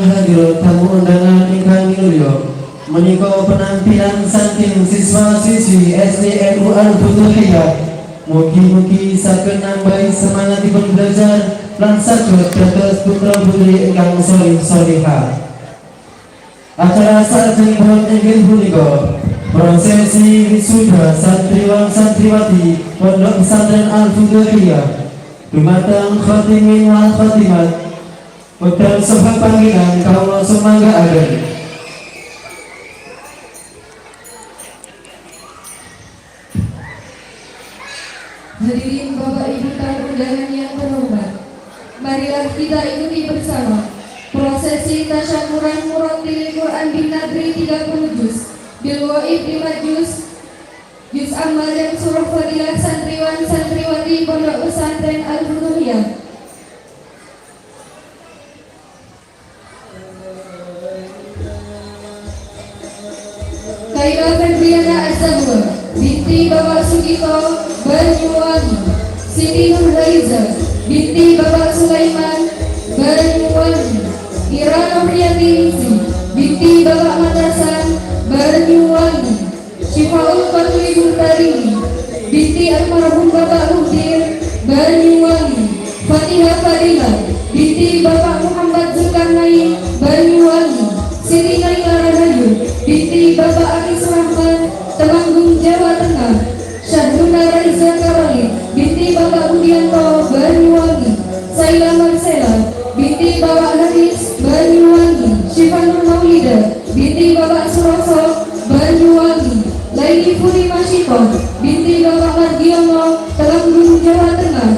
hadir tamu undangan ingkang minulya menika penampilan saking siswa-siswi SDNU Al-Futuhiyah. Mugi-mugi saged nambahi semangatipun belajar lan saged dados putra-putri ingkang sholih-sholihah. Acara salajengipun inggih punika prosesi wisuda santriwan santriwati Pondok Pesantren Al-Futuhiyah dumateng khotimin wal khotimat. Wekdal sobat panggilan kawula sumanggaaken. Hadirin Bapak Ibu tamu undangan yang terhormat, marilah kita ikuti bersama prosesi tasyakuran murattil Quran bin Nadri 30 juz, bil waib 5 juz amal dan surah fadilah santriwan santriwati Pondok Pesantren Al-Futuhiyah. Khairah Febriana Azabur binti Bapak Sugito Banyuwangi, Siti Nurhaiza binti Bapak Sulaiman Banyuwangi, Ira Nuriyati binti Bapak Matasan Banyuwangi, Syifaul Fatwi Mutarini binti almarhum Bapak Mudir Banyuwangi, Fatihah Fadilah binti Bapak Muhammad Zulkarnain Banyuwangi, Siti Naila Rahayu binti Bapak Aris Rahman Temanggung Jawa Tengah, Syahruna Raiza Karoli binti Bapak Budianto Banyuwangi, Saila Marcela binti Bapak Haris Banyuwangi, Syifanur Maulida binti Bapak Suroso Banyuwangi, Laili Puri Masyiko binti Bapak Margiono Temanggung Jawa Tengah,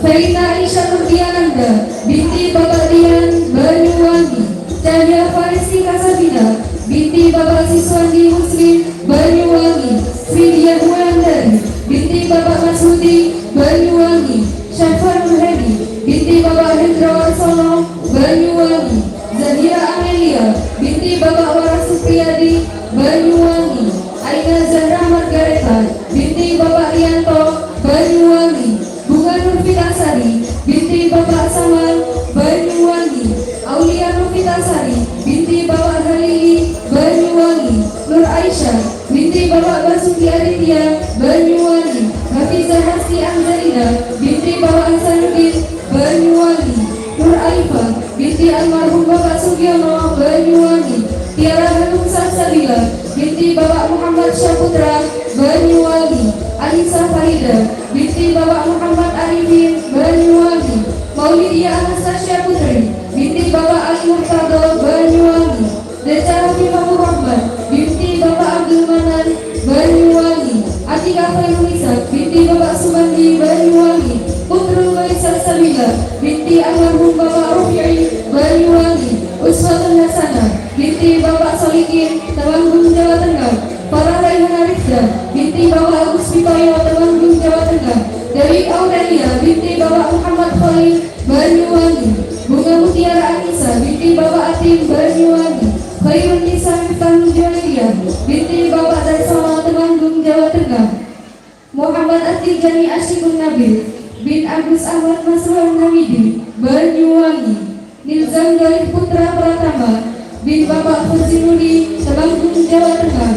Faina Aisyah Nurdiananda binti Bapak Dian Banyuwangi, Cahya Farisi Kasabina binti Bapak Siswandi Muslim Banyuwangi, Vidya Wulandari binti Bapak Masudi Banyuwangi, Syafar Nurhedi binti Bapak Hendra Warsono Banyuwangi, Zahira Amelia binti Bapak Waras Supriyadi Banyuwangi, Aina Zahra Margareta binti Bapak Rianto Banyuwangi, Bunga Nurfitasari binti Bapak Saman Banyuwangi, Aulia Nurfitasari binti Bapak Halili Banyuwangi, Nur Aisyah binti Bapak Basuki Aditya Banyuwangi, Hafizah Hasti Anzalina binti Bapak Hasanuddin Banyuwangi, Nur Aifah binti almarhum Bapak Sugiono Banyuwangi, Tiara Hanum Salsabila binti Bapak Muhammad Syaputra Banyuwangi, Anissa Farida binti Bapak Muhammad Arifin Banyuwangi, Maulidia Anastasia Putri binti Bapak Ali Murtado Banyuwangi, Deca Hafifahur Rahman binti Bapak Abdul Manan Banyuwangi, Atika Fairunisa binti Bapak Sumandi Banyuwangi, Putrul Maisal Sabila binti almarhum Bapak Rufi'i Banyuwangi, Uswatun Hasanah binti Bapak Solikin Temanggung Jawa Tengah, Farah Raihana Rizda binti Bapak Agus Pitoyo Temanggung Jawa Tengah, Dewi Aurelia binti Bapak Muhammad Khalil Banyuwangi, Bunga Mutiara Anissa binti Bapak Atim Banyuwangi, Khairun Nisa Miftahul Jaliliyah binti Bapak Darsama Temanggung Jawa Tengah, Muhammad Atijani Asyikun Nabil bin Agus Ahmad Masruhan Hamidi Banyuwangi, Nilzam Galih Putra Pratama bin Bapak Fuzimudi Temanggung Jawa Tengah,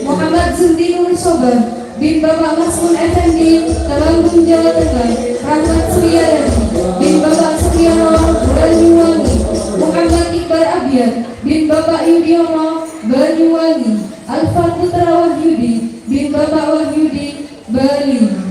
Muhammad Zundi Nur Soba bin Bapak Masmun Effendi Temanggung Jawa Tengah, Rahmat Suryadadi bin Bapak Sukiono Banyuwangi, Muhammad Iqbal Abiyat bin Bapak Yudiono Banyuwangi, Alfa Putra Wahyudi bin Bapak Wahyudi Bali.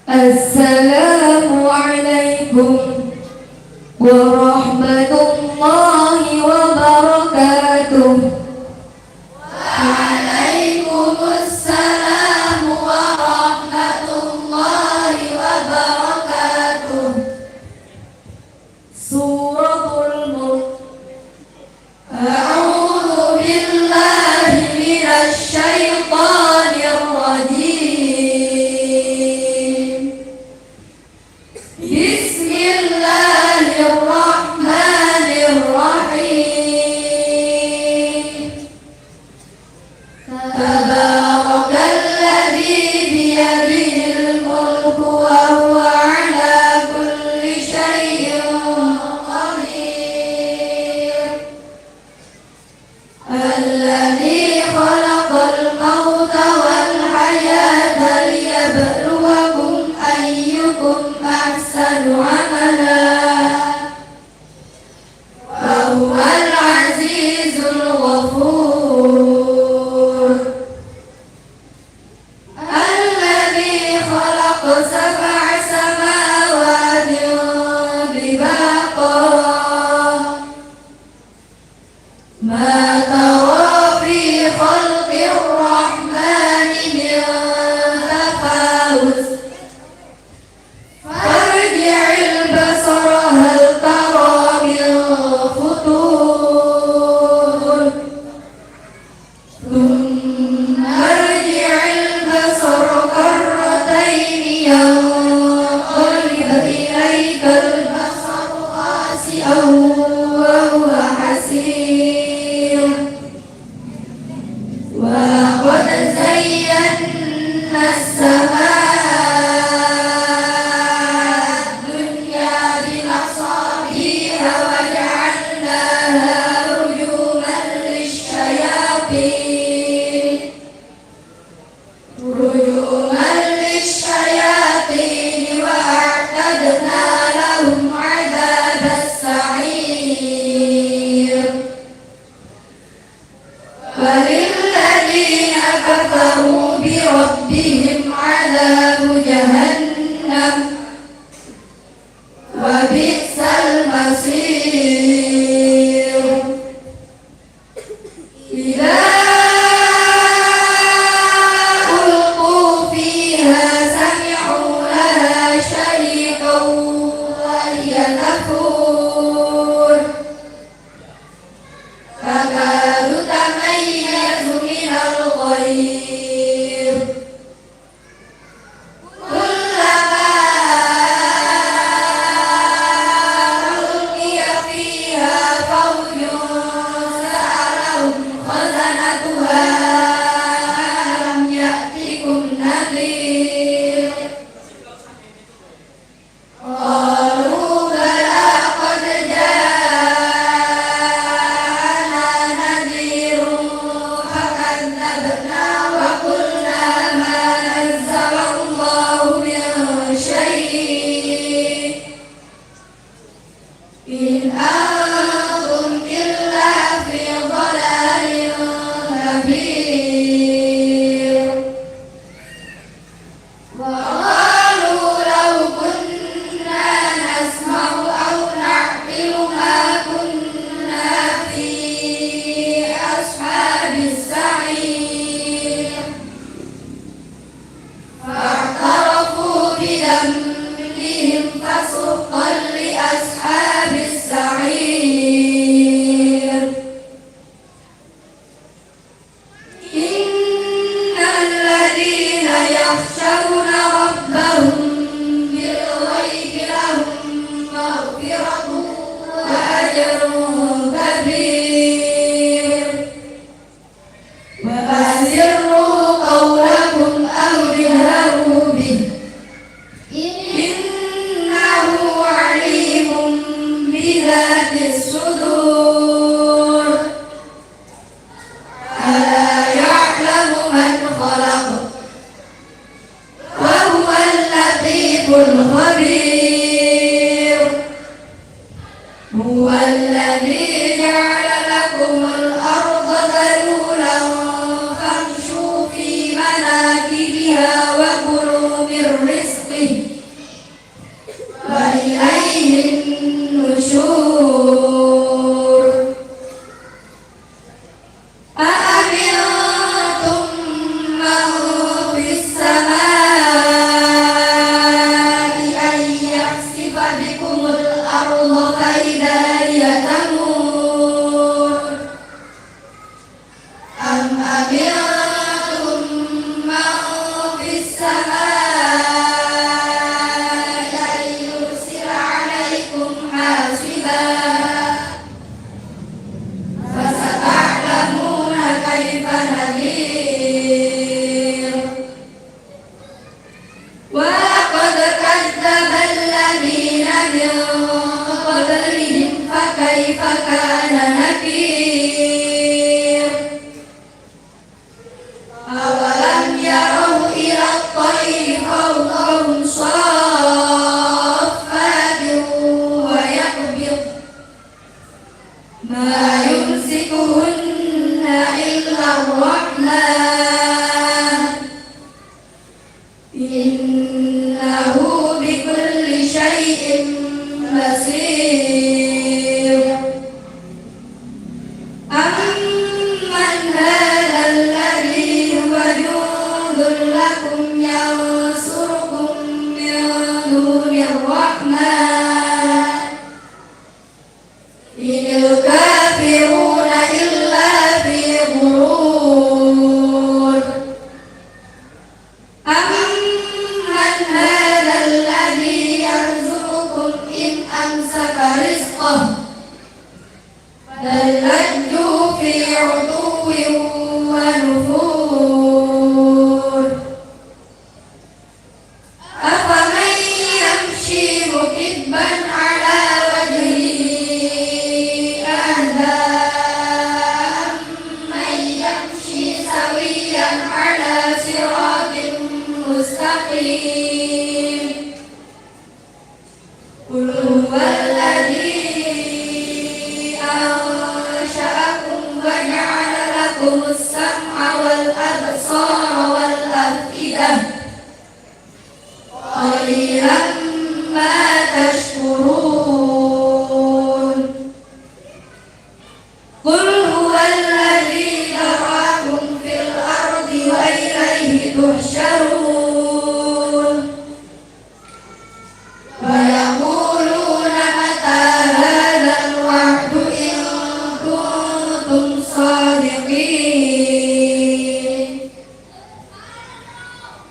Assalamualaikum warahmatullahi wabarakatuh. Waalaikumsalam warahmatullahi wabarakatuh. Suratul Mulk. A'udzu billahi minasy syaithanir rajim. يخشون ربهم بالغيب لهم مغفرة وأجر كبير وأسروا قولكم أو اجهروا به إنه عليم بذات الصدور ألا يعلم من خلق وهو اللطيف الخبير هو الذي جعل لكم الأرض ذلولا فامشوا في مناكبها وكلوا من رزقه وإليه النشور أأمنتم من في السماء أن يخسف بكم الأرض فإذا هي تمور أم أمنتم من في السماء أن يرسل عليكم حاصبا فستعلمون كيف نذير ولقد كذب الذين من قبلهم فكيف كان نكير أولم يروا إلى الطير فوقهم صافات ويقبض ما يمسكهن إلا الرحمن إنه بكل شيء بصير أمن هذا الذي هو جند لكم ينصركم من دون الرحمن إن الكافرون إلا في غرور أمن هذا الذي يرزقكم إن أمسك رزقه بل لجوا في عتو ونفور أفمن يمشي مكبا على وجهه أهدى أمن يمشي سويا على صراط مستقيم قل هو الذي أنشأكم وجعل لكم السمع والأبصار والأفئدة قليلا ما تشكرون قل هو الذي ذرأكم في الأرض وإليه تحشرون ويقولون متى هذا الوعد إن كنتم صادقين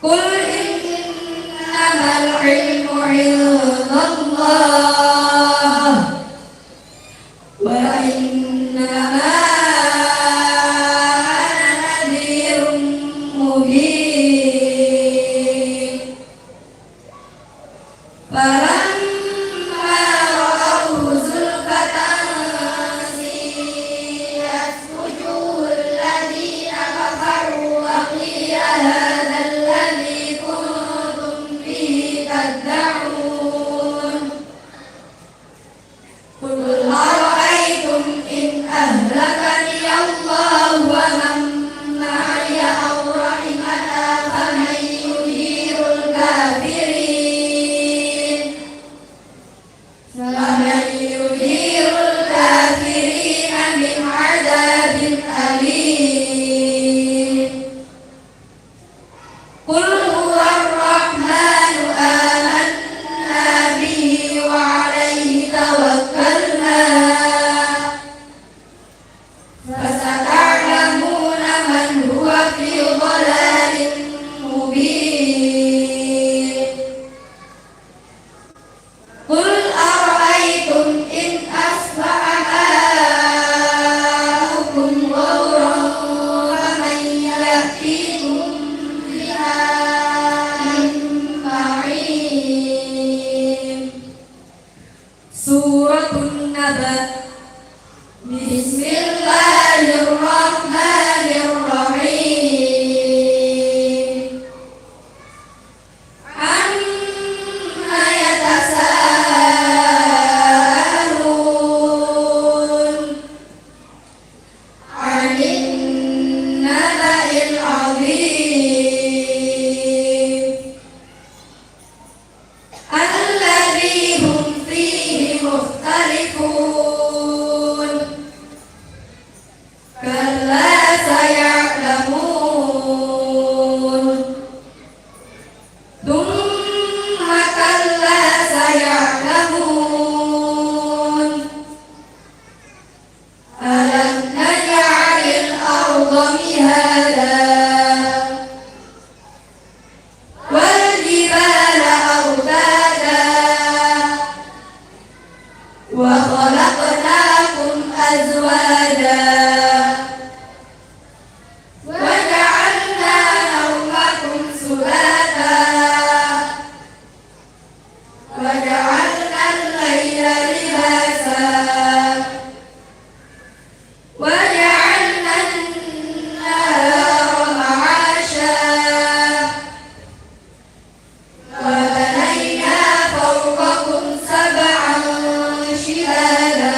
قل إنما العلم عند الله وإنما أنا نذير مبين فلما رأوه زلفة سيئت وجوه الذين كفروا وقيل هذا الذي كنتم به تدعون قل أرأيتم إن أهلكني الله ومن معي أو رحمنا فمن يجير الكافرين من عذاب أليم قل هو الرحمن آمنا به وعليه توكلنا فستعلمون من هو في ضلال مبين كلا سيعلمون ثم كلا سيعلمون ألم نجعل الأرض مهادا والجبال أوتادا وخلقناكم أزواجا وجعلنا نومكم سباتا وجعلنا الليل لباسا وجعلنا النهار معاشا وبنينا فوقكم سبعا شدادا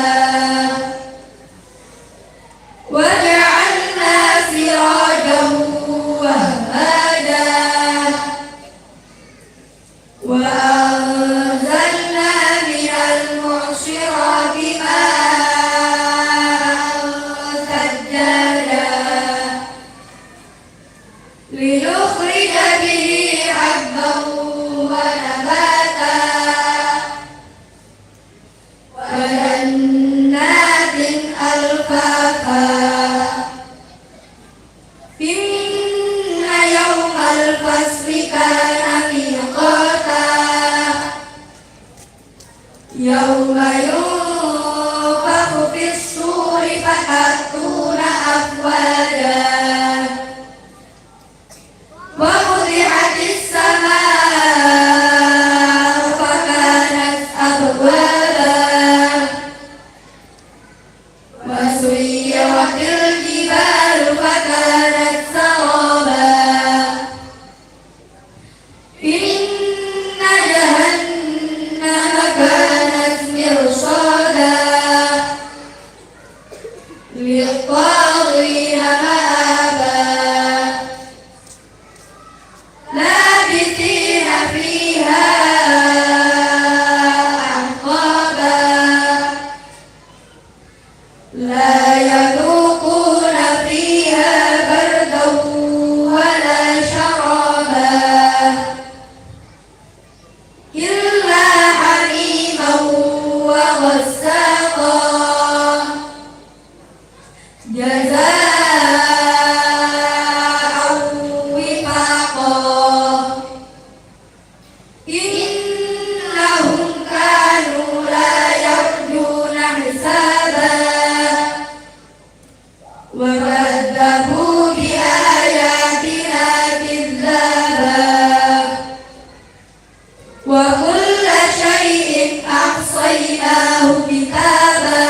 وجعلنا سراجا وهاجا وأنزلنا من المعصرات ماء ثجاجا لنخرج به حبا ونباتا وجنات ألفافا إن يوم الفصل كان ميقاتا يوم ينفخ في الصور فتأتون أفواجا وفتحت السماء فكانت أبوابا وسيرت الجبال فكانت سرابا إن جهنم كانت مرصادا للطاغين مآبا لابثين فيها أحقابا لا يذوقون فيها بردا ولا شرابا إلا حميما وغساقا جزاء وفاقا إنهم كانوا لا يرجون حسابا وكذبوا بآياتنا كذابا وكل شيء أحصيناه كتابا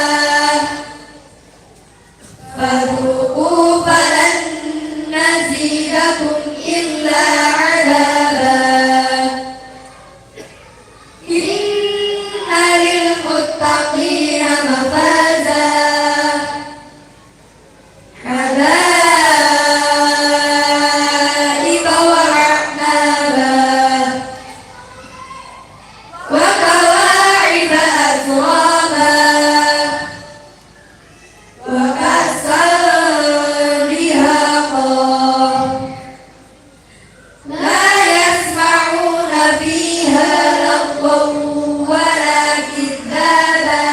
فذوقوا فلن نزيدكم إلا عذابا إن للمتقين مفازا حدائق وأعنابا وكواعب أترابا وكأسا دهاقا لا يسمعون فيها لغوا ولا كذابا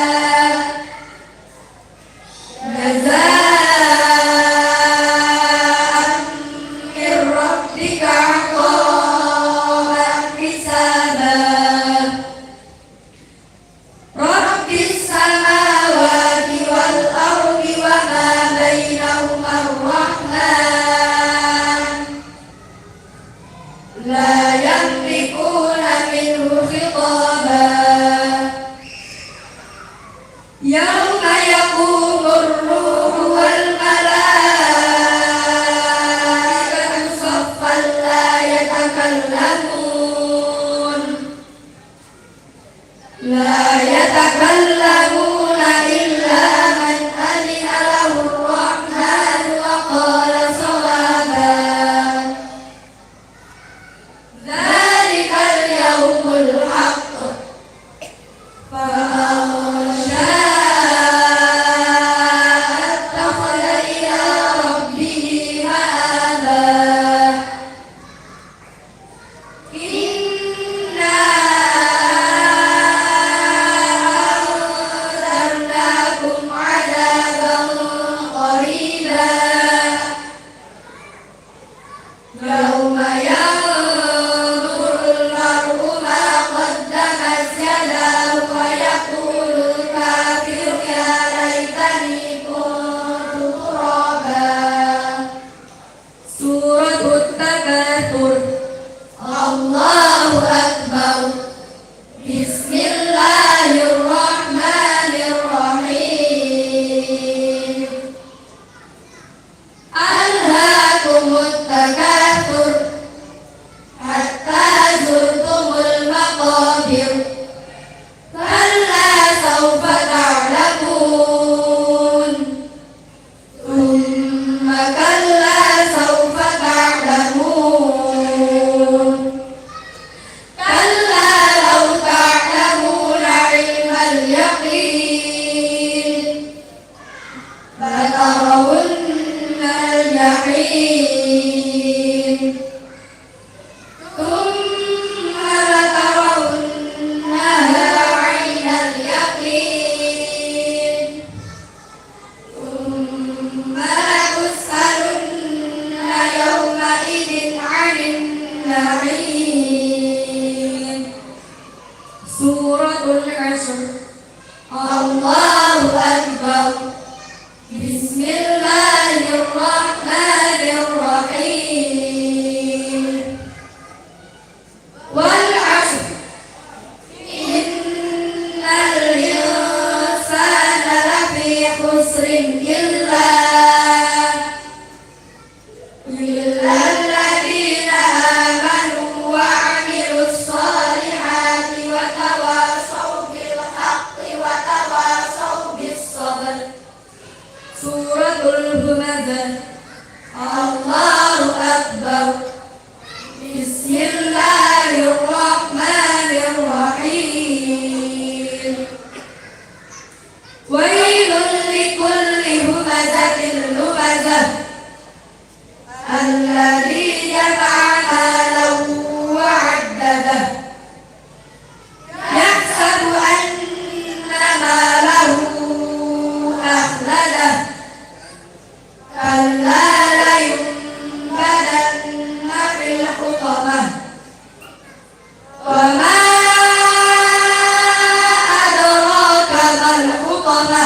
جزاء من ربك عطاء حسابا رب السماوات والأرض وما بينهما الرحمن لا يملكون منه خطابا يوم يقوم الروح والملائكة صفا لا يتكلمون إلا من أذن له الرحمن وقال التكاثر حتى زرتم المقابر كلا سوف تعلمون ثم كلا سوف تعلمون كلا لو تعلمون علم اليقين لترون الجحيم ثم لترونها عين اليقين ثم لتسألن يومئذ عن النعيم. سورة العصر. الله أكبر. بسم الله الرحمن الرحيم. والعصر إن الإنسان لفي خسر إلا الذين آمنوا وعملوا الصالحات وتواصوا بالحق وتواصوا بالصبر. سورة الهمزة. الله أكبر. بسم الله الرحمن الرحيم. ويل لكل همزة لمزة الذي جمع مالا وعدده يحسب أن ماله أخلده كلا لينبذن في الحطمة وما أدراك ما الحطمة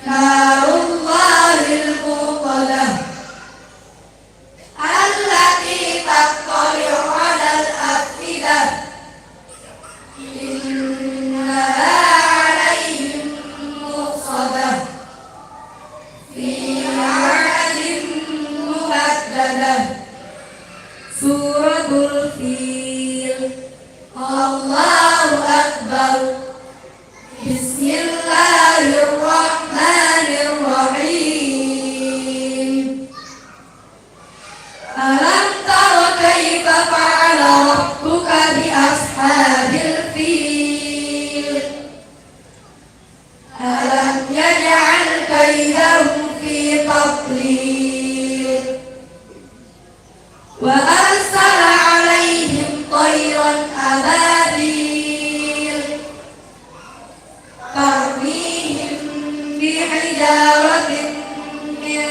نار الله الموقدة التي تطلع على الأفئدة إنها عليهم مؤصدة في عهد ممددة. سورة الفيل. الله أكبر. بسم الله الرحمن الرحيم. ألم تر كيف فعل ربك بأصحاب الفيل ألم يجعل كيدهم في تضليل وأرسل عليهم طيرا أبابيل ترميهم بحجارة من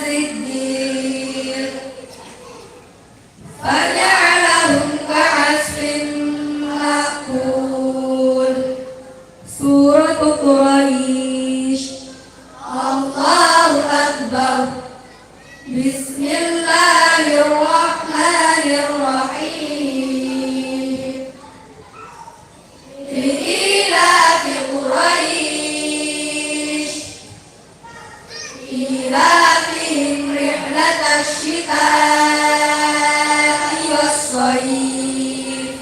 سجيل فجعلهم كعصف مأكول. سورة قريش. الله أكبر. بسم الله الرحمن الرحيم. لإيلاف قريش إيلافهم رحلة الشتاء والصيف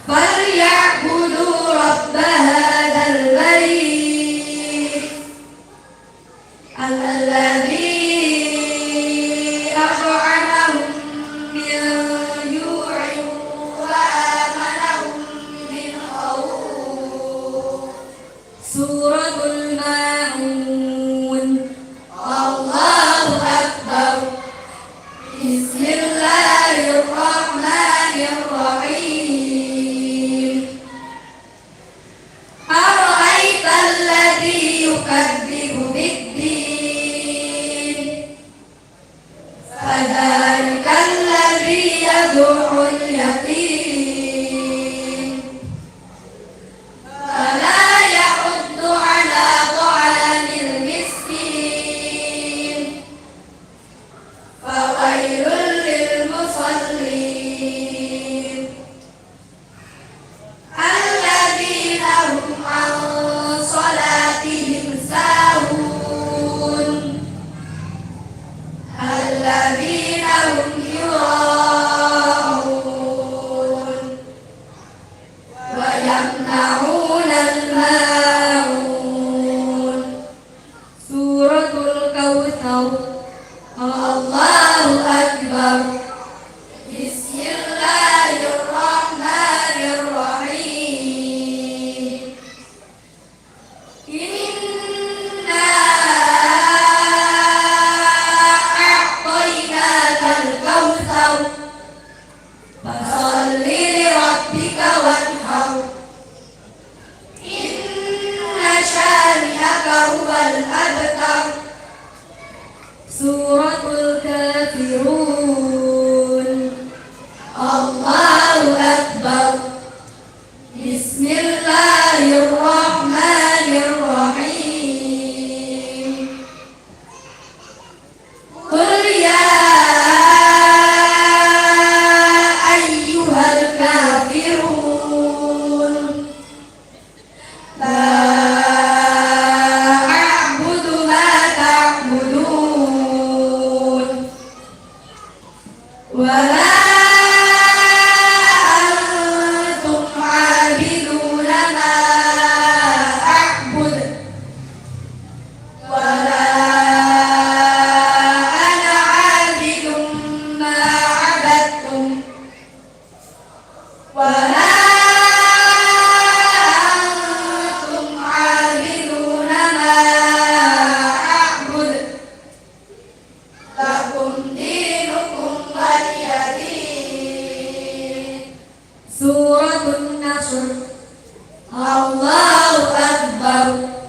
فليعبدوا رب هذا البيت الذي أطعمهم من جوع وآمنهم من خوف. سورة الماعون. الله أكبر. بسم الله الرحمن الرحيم. أرأيت الذي يكذب بالدين Suratul Kautsar. Allahu Akbar. Bismillahirrahmanirrahim. Inna a'tainakal kautsar. Fasholli li rabbika wanhar. Inna syani'aka huwal abtar. Suratul Kafirun. Allahu Akbar. Bismillahirrahmanirrahim. Qul ya ayyuhal kafirun. La a'budu ma ta'budun. Wa la Suratun Nasr. Allahu Akbar.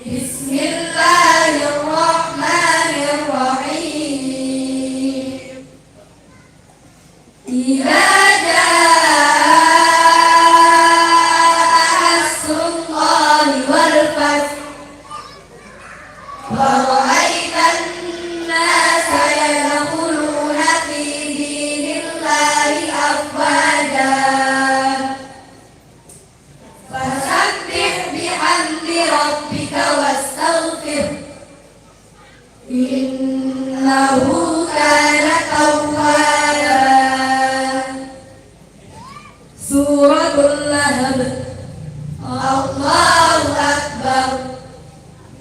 Bismillahirrahmanirrahim. Idza jaa nasrullahi wal fath wa ra'aitan nasa yadkhuluna fi dinillahi afwaja. Fasabbih bihamdi rabbika wastaghfir. Innahu kana tawwaba. Suratul Lahab. Allahu Akbar.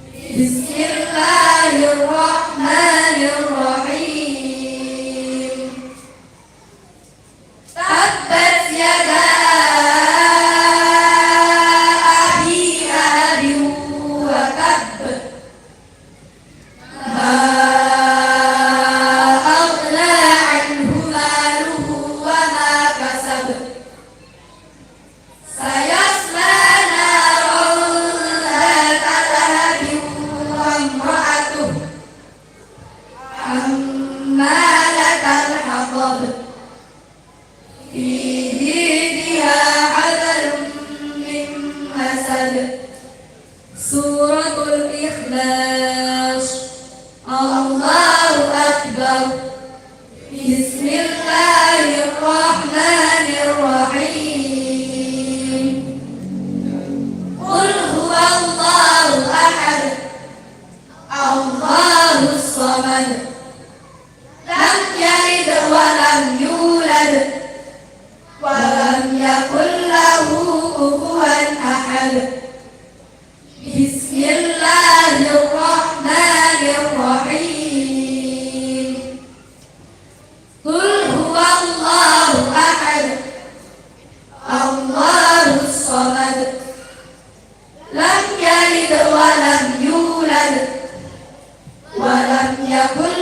Bismillahirrahmanirrahim. Tabbat yada abi lahabin wa tabb. Ma aghna anhu maluhu wa ma kasab. Sayasla naran dhata lahabin wa imra'atuhu hammalatal hatab. Fi jidha hablum min masad. Suratul Ikhlas. Allahu Akbar. Bismillahirrahmanirrahim. Qul huwallahu ahad. Allahus samad. Lam yalid wa lam yulad wa lam yakul lahu kufuwan ahad. Bismillahirrahmanirrahim. Qul huwallahu ahad. Allahus samad. Lam yalid wa lam yulad wa lam yakul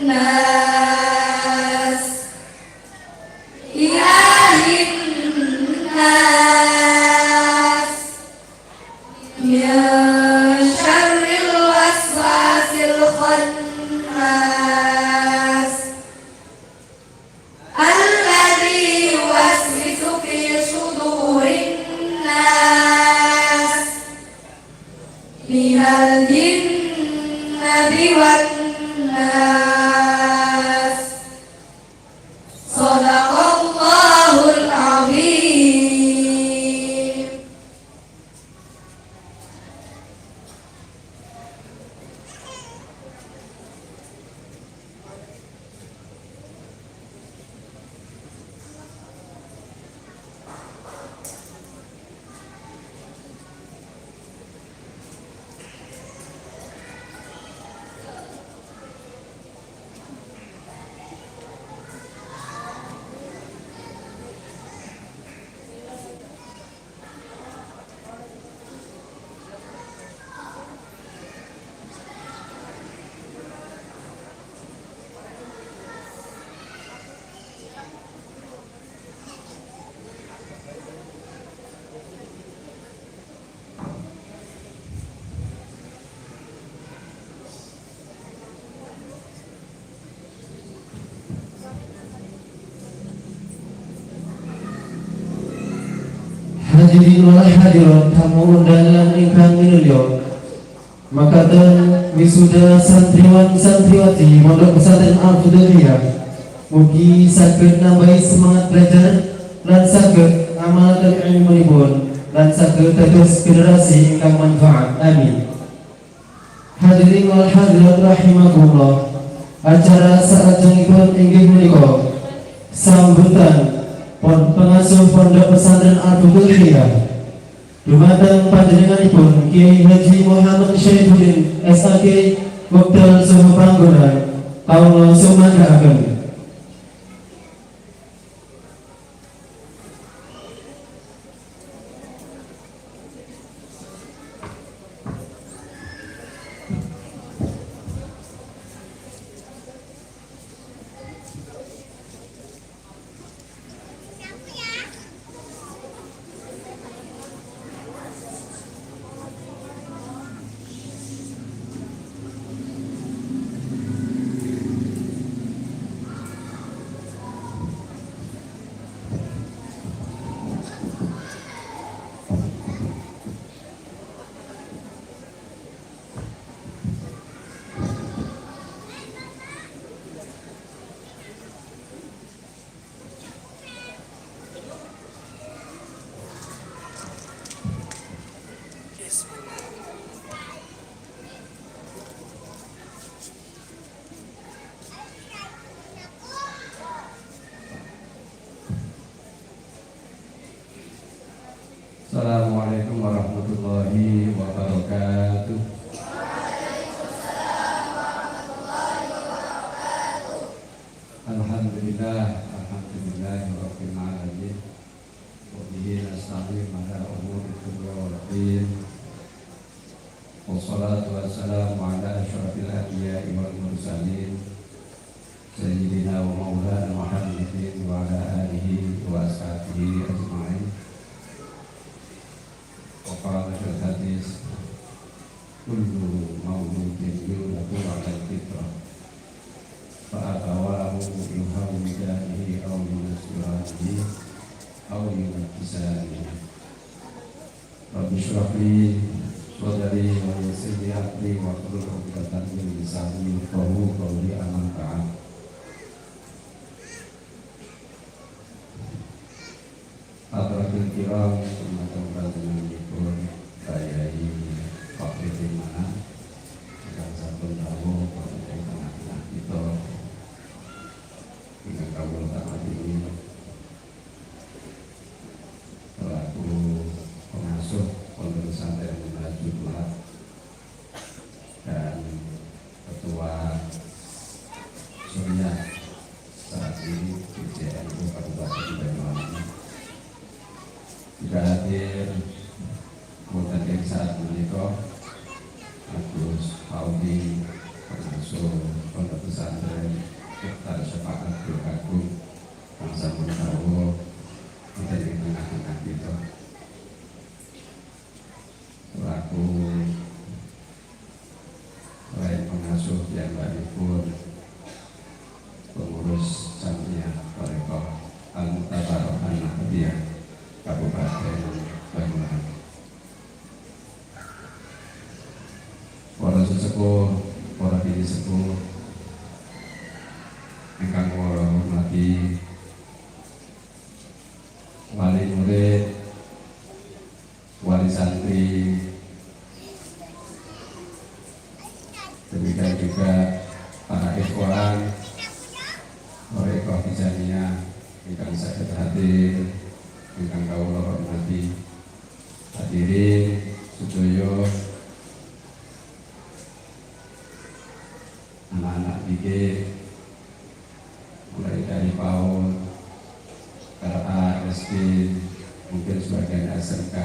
nas ilahin nas min syarril waswasil khannas alladzi yuwaswisu fi sudurin nas minal jinnati wan nas. Shadaqallahul azim. Hadirin wal hadirat tamu undangan ingkang minulya, makaten wisuda santriwan santriwati Pondok Pesantren Al-Fudailiyah mugi saged nambahi semangat belajar lan saged ngamalaken ilmunipun lan saged dados generasi ingkang manfaat. Amin. Hadirin wal hadirat rahimakumullah, acara salajengipun inggih menika sambutan pengasuh Pondok Pesantren Al-Fudailiyah dumateng panjenenganipun Kiai Haji Muhammad Syaifuddin SAK Wekdal Saha Panggonan kawula sumanggaken. Assalamualaikum warahmatullahi wabarakatuh. Alhamdulillahirabbil alamin. Wa bihi nasta'in ala umuri dunya wad din. Wassalatu wassalamu ala asyrafil anbiya'i wal mursalin sayyidina wa maulana Muhammadin wa ala alihi wa ashabihi ajma'in. Waqala fil hadis kullu mauludin yuladu 'ala al-fitrah fa'abawahu yuhawwidanihi aw yunasiranihi aw yunakisanihi. Rabbi shrah li sadri wa yassir li amri wahlul 'uqdatam min lisani yafqahu qawli. Amma ba'd. Hadirin kiram, teman-teman pun Kyai Fakih di mana akan satu tahu dari tengah-tengah kita dengan kabul taat ini selaku pengasuh Pondok Pesantren Al-Fudailiyah dan ketua Surya saat ini PJNU Kabupaten Banyuwangi. Juga hadir Muhammad saat menikah Agus Audi pengasuh Pondok Pesantren sampun kawula wonten ing tengah-tengah kita. Selaku selain pengasuh yang pun pengurus Jamiah Thariqah Al-Mutabaroah An-Nahdiyah Kabupaten Banyuwangi. Para sesepuh, para bini sepuh ingkang kula hormati, wali murid, wali santri, demikian juga para ikhwan, Thariqah Tijaniyah ingkang saged hadir, ingkang kawula hormati, hadirin sedaya, anak-anak didik mulai dari PAUD, RA, SD, mungkin sebagian SMK,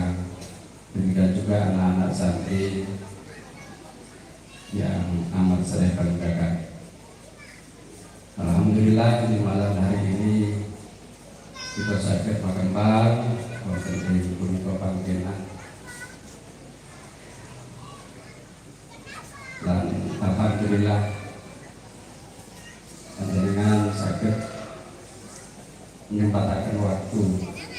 demikian juga anak-anak santri yang amat saya banggakan. Alhamdulillah di malam hari ini kita saged makembang wonten ing punika panggenan lan alhamdulillah panjenengan saged menyempataken waktu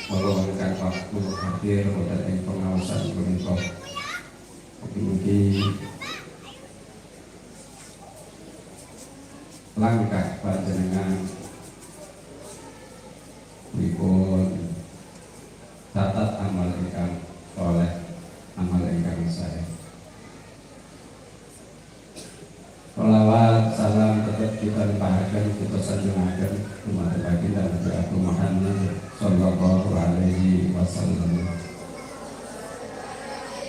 meluangkan waktu hadir wonten ing pengawasan punika. Mugi-mugi langkah panjenengan dipun catat amal ingkang oleh amal ingkang saya. Sholawat salam tetap kita limpahkan, kita sanjungaken dumateng baginda Nabi Agung Muhammad sallallahu alaihi wasallam.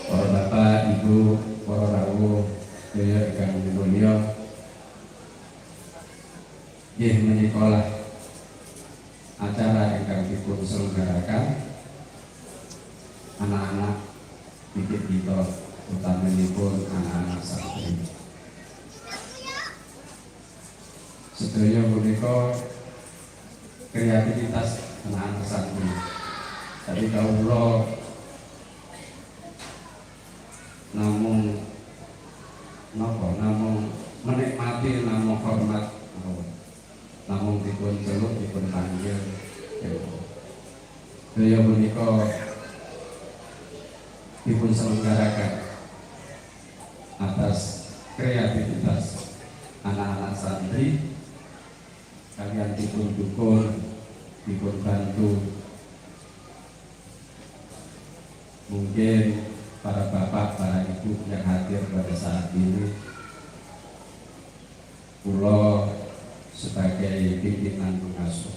Para bapak, ibu, para rawuh, sedaya ingkang mulya, nggih menika acara ingkang dipun selenggarakan anak-anak didik kita, utamanipun anak-anak santri. Sedaya punika kreativitas anak-anak santri. Tapi kawula namung menikmati, namung hormat, namung dipun celuk, dipun panggil. Sedaya punika dipun selenggarakan atas kreativitas anak-anak santri. Kalian dipun dukung, dipun bantu. Mungkin para bapak, para ibu yang hadir pada saat ini, kula sebagai pimpinan pengasuh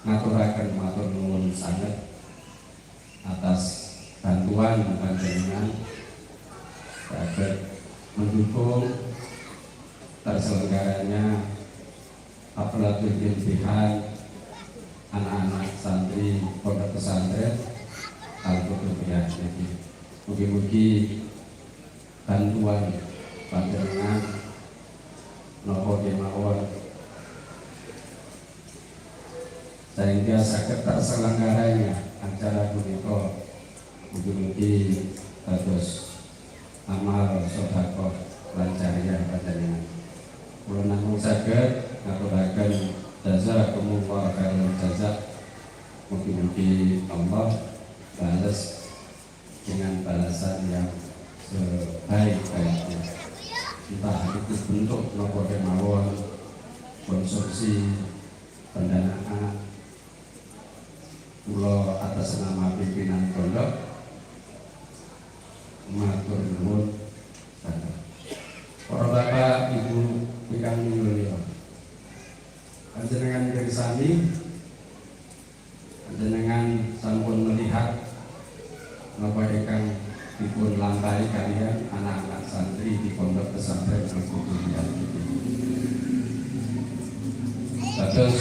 ngaturaken matur nuwun sanget atas bantuan panjenengan saged mendukung terselenggaranya aparatur pimpinan anak-anak santri pondok pesantren Al-Qutubiyah ini. Mugi-mugi bantuan panjenengan nopo kemawon sehingga saged terselenggaranya acara punika. Mugi-mugi dados amal sedekah lan cariyah panjenengan. Kula namung saged ngaturaken jazakumullah khairan jazak. Mugi-mugi Allah balas dengan balasan yang sebaik-baiknya. Entah itu bentuk nopo kemawon, konsumsi, pendanaan, kula atas nama pimpinan pondok matur nuwun sanget. Para bapak, ibu ingkang mulya, panjenengan mirsani, panjenengan sampun melihat napa ingkang dipun lampahi kalian anak-anak santri di pondok pesantren Al-Qutubiyah ini. Terus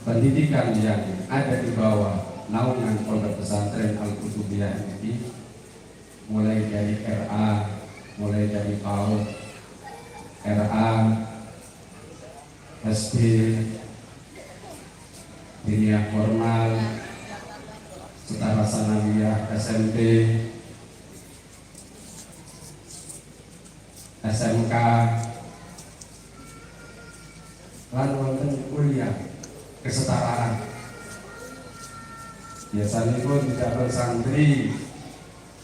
pendidikan yang ada di bawah naungan pondok pesantren Al-Qutubiyah ini, mulai dari RA, mulai dari PAUD, RA, SD, dunia formal, setara sanawiyah, SMP, SMK, lan wonten kuliah kesetaraan. Biasanya pun tidak bersantri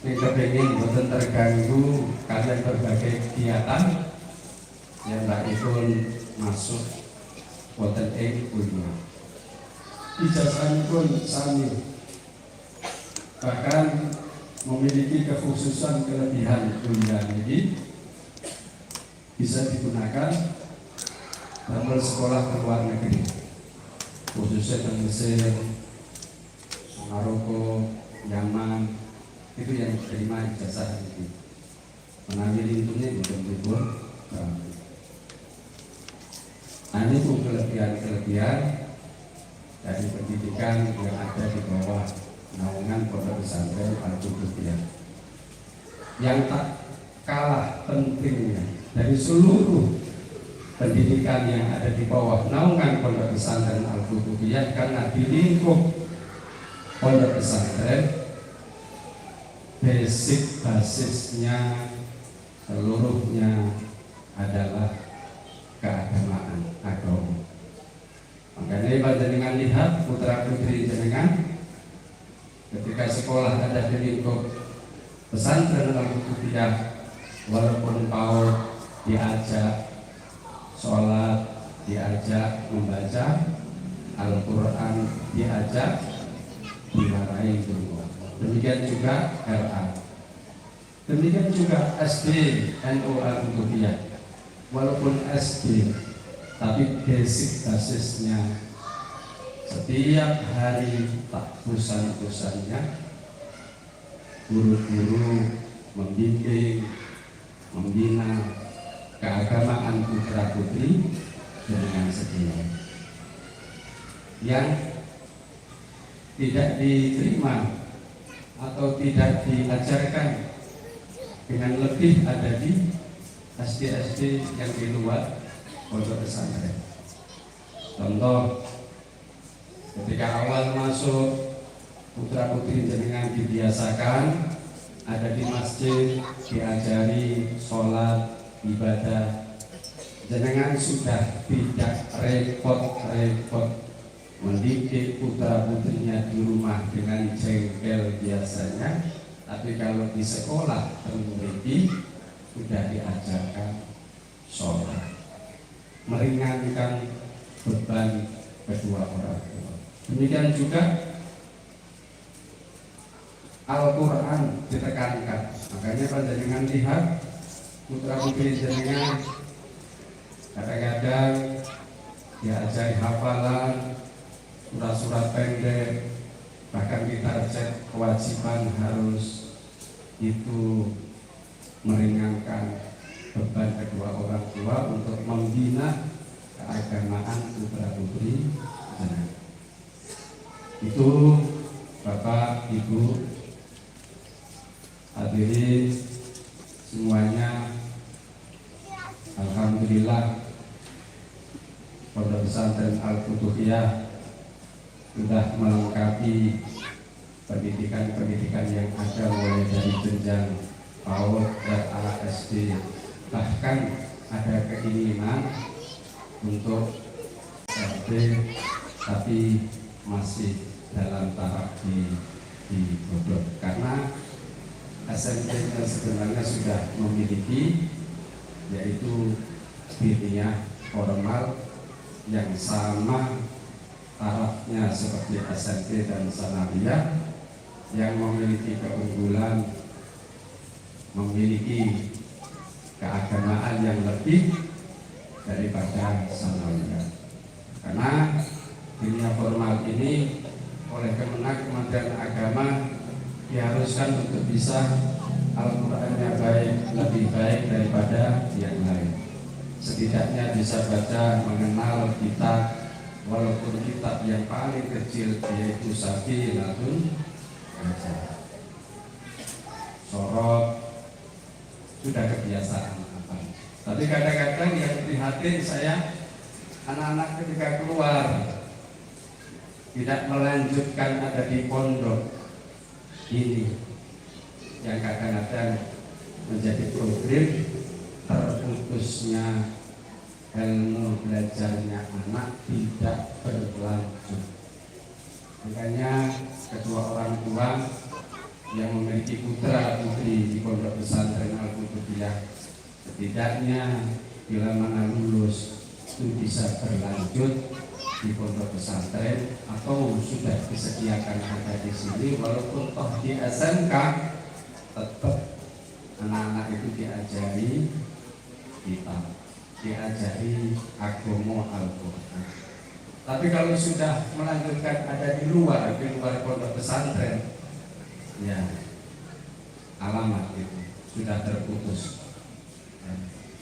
yang kepingin boten terganggu kalian berbagai kegiatan yang pun masuk boten kuliah. Ijazah pun sami, bahkan memiliki kekhususan kelebihan kuliah ini bisa digunakan dalam sekolah ke luar negeri, khususnya di Mesir, Maroko, Yaman, itu yang diterima ijazah ini. Mengambil intinya betul-betul. Nah, ini pun kelebihan dari pendidikan yang ada di bawah naungan Pondok Pesantren Al-Qutubiyah. Yang tak kalah pentingnya dari seluruh pendidikan yang ada di bawah naungan Pondok Pesantren Al-Qutubiyah, karena di lingkup Pondok Pesantren basisnya seluruhnya adalah keagamaan agama. Makanya panjenengan lihat putra putri jenengan ketika sekolah ada di lingkup pesantren Al-Qutubiyah, walaupun PAUD diajak sholat, diajak membaca Al-Quran, diajak dimarahi dulu. Demikian juga RA, demikian juga SD NU Al-Qutubiyah, walaupun SD tapi basisnya setiap hari tak bosan-bosannya guru-guru membimbing, membina keagamaan putra putri dengan setia. Yang tidak diterima atau tidak diajarkan dengan lebih ada di SD-SD yang di luar pondok pesantren. Contoh, ketika awal masuk putra putri jenengan dibiasakan ada di masjid, diajari sholat, ibadah. Jenengan sudah tidak repot-repot mendidik putra putrinya di rumah dengan jengkel biasanya, tapi kalau di sekolah memiliki sudah diajarkan sholat, meringankan beban kedua orang tua. Demikian juga Al-Quran ditekankan. Makanya panjenengan lihat putra putri jenengan kadang-kadang diajari hafalan surat-surat pendek, bahkan ditarget kewajiban harus itu meringankan beban kedua orang tua untuk membina keagamaan putra putri jenengan. Itu Bapak Ibu hadirin semuanya, alhamdulillah Pondok Pesantren Al-Qutubiyah sudah melengkapi pendidikan-pendidikan yang ada mulai dari jenjang PAUD, RA, SD, bahkan ada keinginan untuk SD, tapi masih dalam tahap digodok karena SMP sebenarnya sudah memiliki, yaitu dunia formal yang sama tarafnya seperti SMP dan sanawiyah, yang memiliki keunggulan, memiliki keagamaan yang lebih daripada sanawiyah. Karena dunia formal ini oleh Kementerian Agama diharuskan untuk bisa Al-Qur'annya lebih baik daripada yang lain. Setidaknya bisa baca, mengenal kitab, walaupun kitab yang paling kecil yaitu Sabilatun Najah. Sorot sudah kebiasaan apa. Tapi kadang-kadang yang prihatin saya anak-anak ketika keluar tidak melanjutkan ada di pondok ini yang kadang-kadang menjadi problem terputusnya ilmu belajarnya anak tidak berlanjut. Makanya kedua orang tua yang memiliki putra putri di pondok pesantren Al-Qutubiyah setidaknya bila mana lulus itu bisa berlanjut di pondok pesantren atau sudah disediakan ada di sini, walaupun toh di SMK tetap anak-anak itu diajari kitab, diajari agama Al-Quran. Tapi kalau sudah melanjutkan ada di luar pondok pesantren, ya alamat itu sudah terputus.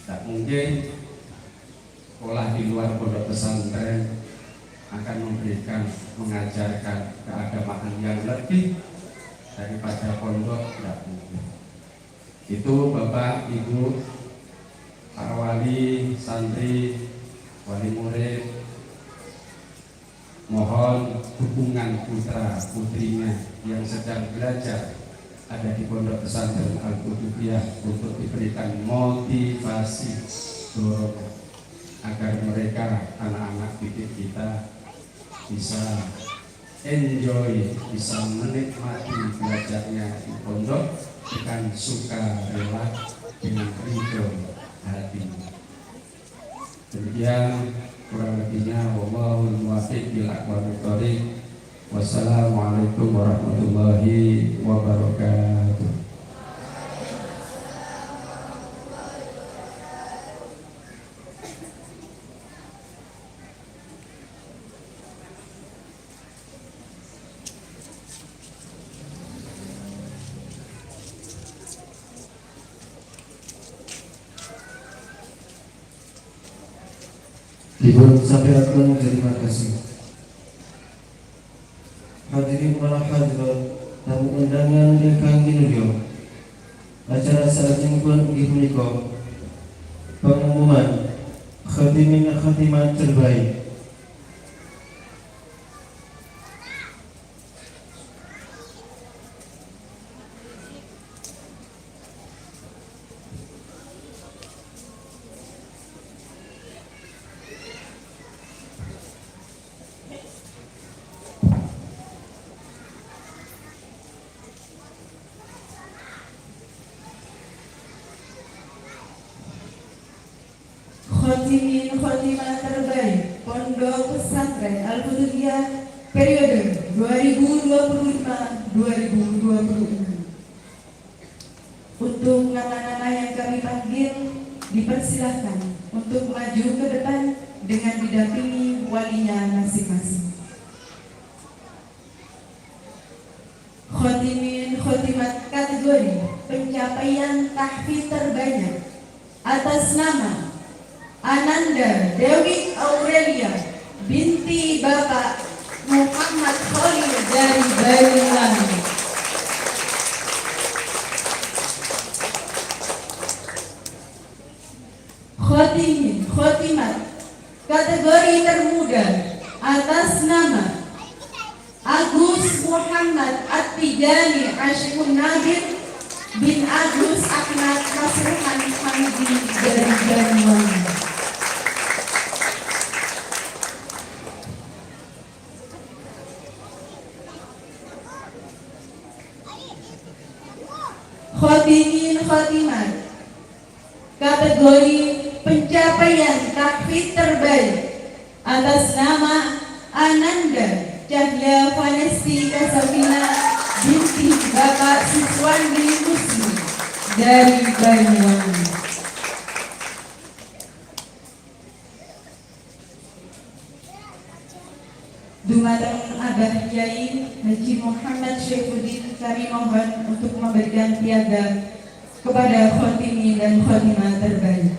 Tak mungkin sekolah di luar pondok pesantren akan memberikan, mengajarkan keagamaan yang lebih daripada pondok, tidak mungkin. Itu Bapak, Ibu, para wali, santri, wali murid, mohon dukungan putra putrinya yang sedang belajar ada di pondok pesantren Al-Qutubiyah untuk diberikan motivasi dorongan agar mereka anak-anak didik kita bisa enjoy, bisa menikmati belajarnya di pondok dengan suka rela, dengan ridho hati. Demikian kurang lebihnya, wallahul muwaffiq bil aqwamit thoriq. Wassalamualaikum warahmatullahi wabarakatuh. Dipun sampaikan terima kasih. Hadirin para hadirat, tamu undangan ingkang minulya. Acara salajengipun inggih punika pengumuman khatimin khatimat terbaik. Khotimin khotimah terbaik Pondok Pesantren Al-Qutubiyah periode 2025-2026. Untuk nama-nama yang kami panggil dipersilahkan untuk maju ke depan dengan didampingi walinya masing-masing. Khotimin khotimat kategori pencapaian tahfidz terbanyak atas nama Ananda Dewi Aurelia binti Bapak Muhammad Khalil dari Banyuwangi. Khotimin khotimat kategori termuda atas nama Agus Muhammad At-Tijani Ashikun Nabil bin Agus Ahmad Nasruhan Hamidi dari Banyuwangi. Khotimin khotimat kategori pencapaian tahfidz terbaik atas nama Ananda Cahya Vanesti Kasafina binti Bapak Siswandi Muslim dari Banyuwangi. Dumateng Abah Kiai Haji Muhammad Syaifuddin, kami mohon untuk memberikan piagam kepada khotimin dan khotimah terbaik.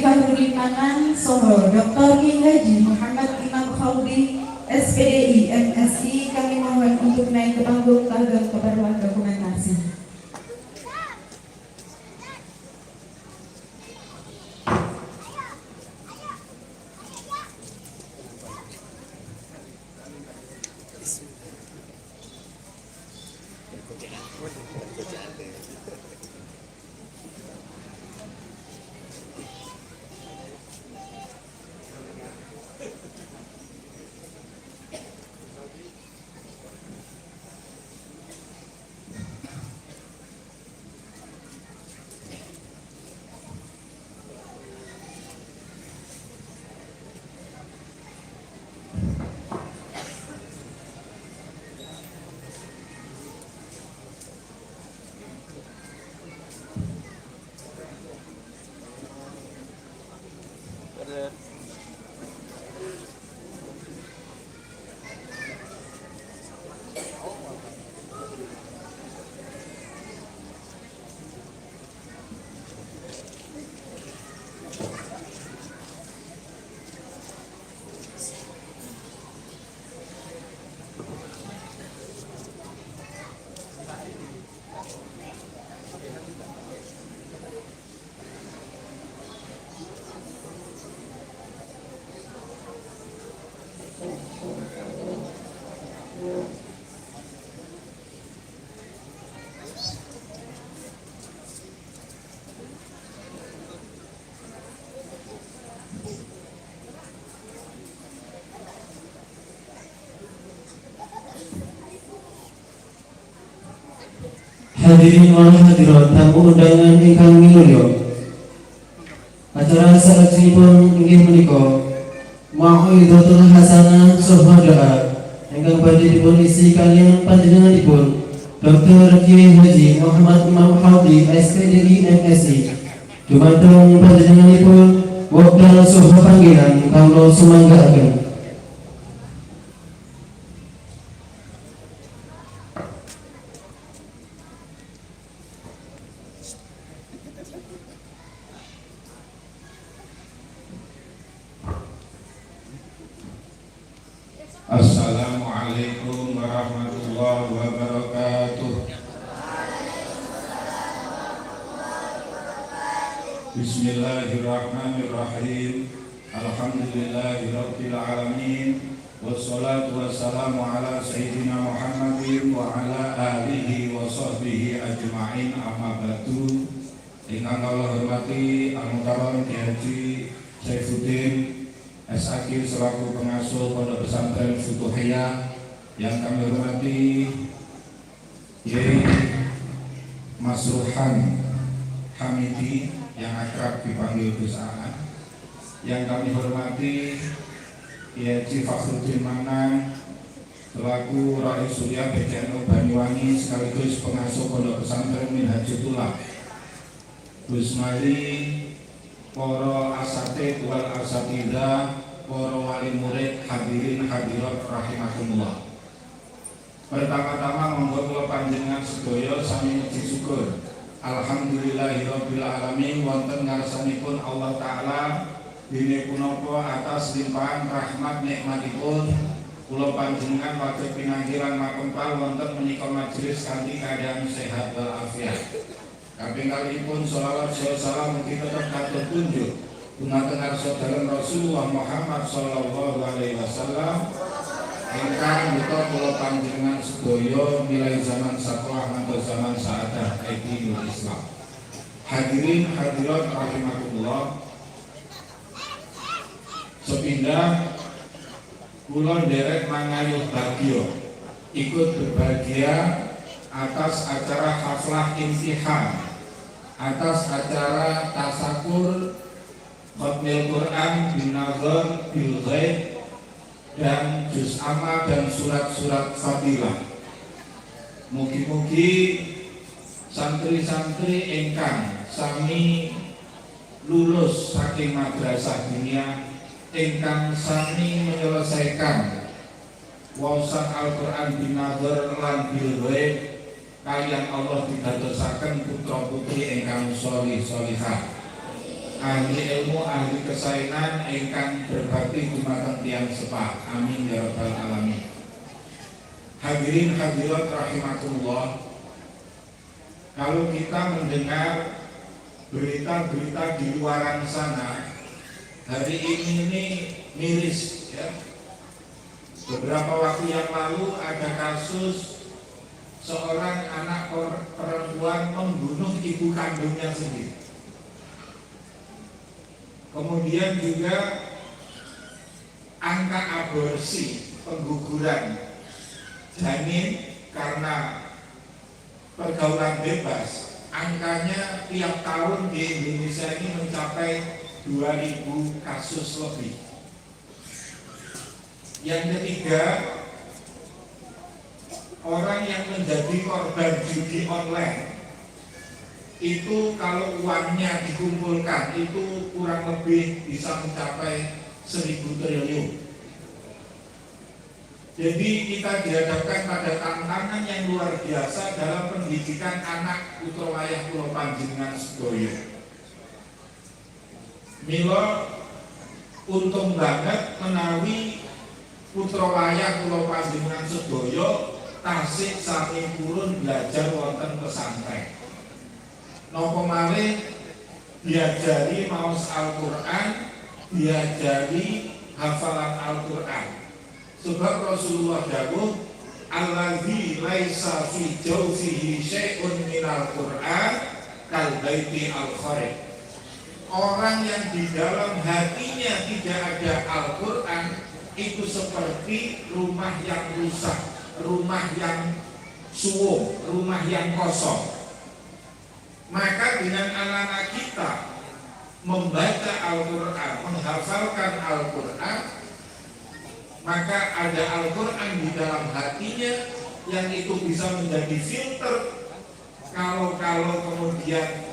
Fahrudin Manan Soho, Dr. Ki Haji Muhammad Imam Khaudi, SPDI, MSI, kami mohon untuk naik ke panggung untuk keperluan dokumentasi. Hadirin wal hadirat tamu undangan ingkang minulya. Acara salajengipun inggih menika mau'izatul hasanah saha doa ingkang badhe dipun isi kaliyan panjenenganipun Dr. Kiai Haji Muhammad Imam Khaudi, SPDI, MSI. Dumateng panjenenganipun wekdal saha panggilan kawula sumanggaaken. Assalamualaikum warahmatullahi wabarakatuh. Bismillahirrahmanirrahim. Alhamdulillahirabbil alamin. Wassalatu wassalamu ala sayyidina Muhammadin wa ala alihi wa sahbihi ajma'in, amma ba'du. Ingkang kula hormati Al-Mukarram Kiai Haji Saifuddin SAKIR selaku pengasuh Pondok Pesantren Futuhiyah, yang kami hormati Kiai Masruhan Hamidi yang akrab dipanggil Gus Aan, yang kami hormati Kiai Haji Fakhruddin Manan selaku Rais Surya PCNU Banyuwangi sekaligus pengasuh Pondok Pesantren Minhajutullah, Gus Mali, para asatidz wal asatidzah, para wali murid, hadirin hadirat rahimakumullah. Pertama-tama monggo kula panjenengan sedaya sami muji syukur alhamdulillahirabbil alamin wonten ngarsanipun Allah taala dene punapa atas limpahan rahmat nikmatipun kula panjenengan wajib pinanggiran makempal wonten menika majelis kanthi keadaan sehat wal afiat. Kaping kalipun sholawat salam mugi tetep katut tunjuk dumateng saudara Rasulullah Muhammad sallallahu alaihi wasallam ingkang kita kula panjenengan sedaya milai zaman sakolah ngantos zaman saadah dinul Islam. Hadirin hadirat rahimakumullah. Sepindah kula nderek mangayuh bagya ikut berbahagia atas acara haflah imtihan, atas acara tasakur khatmil Quran binazar bil ghaib dan juz amma dan surat-surat fadilah. Mugi-mugi santri-santri ingkang sami lulus saking madrasah dunia, ingkang sami menyelesaikan wawasan Al-Quran binazar lan bil ghaib, kalian Allah didadosaken putra putri ingkang sholih sholihah. ahli ilmu, ahli kesaenan ingkang berbakti dumateng tiyang sepak. Amin ya rabbal alamin. Hadirin hadirat rahimakumullah. Kalau kita mendengar berita-berita di luaran sana, hari ini miris ya. Beberapa waktu yang lalu ada kasus seorang anak perempuan membunuh ibu kandungnya sendiri. Kemudian juga angka aborsi, pengguguran janin karena pergaulan bebas, angkanya tiap tahun di Indonesia ini mencapai 2.000 kasus lebih. Yang ketiga, orang yang menjadi korban judi online itu kalau uangnya dikumpulkan itu kurang lebih bisa mencapai 1.000 triliun. Jadi kita dihadapkan pada tantangan yang luar biasa dalam pendidikan anak putra wayah kula panjenengan sedaya. Mila untung banget menawi putra wayah kula panjenengan sedaya tasih sami purun belajar wonten pesantren. Napa malih diajari maos Al-Qur'an, diajari hafalan Al-Qur'an. Sebab Rasulullah dawuh, allazi laisa fi jawfihi syai'un minal Qur'an kal baiti al-kharib. Orang yang di dalam hatinya tidak ada Al-Qur'an itu seperti rumah yang rusak, rumah yang suwung, rumah yang kosong. Maka dengan anak-anak kita membaca Al-Qur'an, menghafalkan Al-Qur'an, maka ada Al-Qur'an di dalam hatinya yang itu bisa menjadi filter kalau kemudian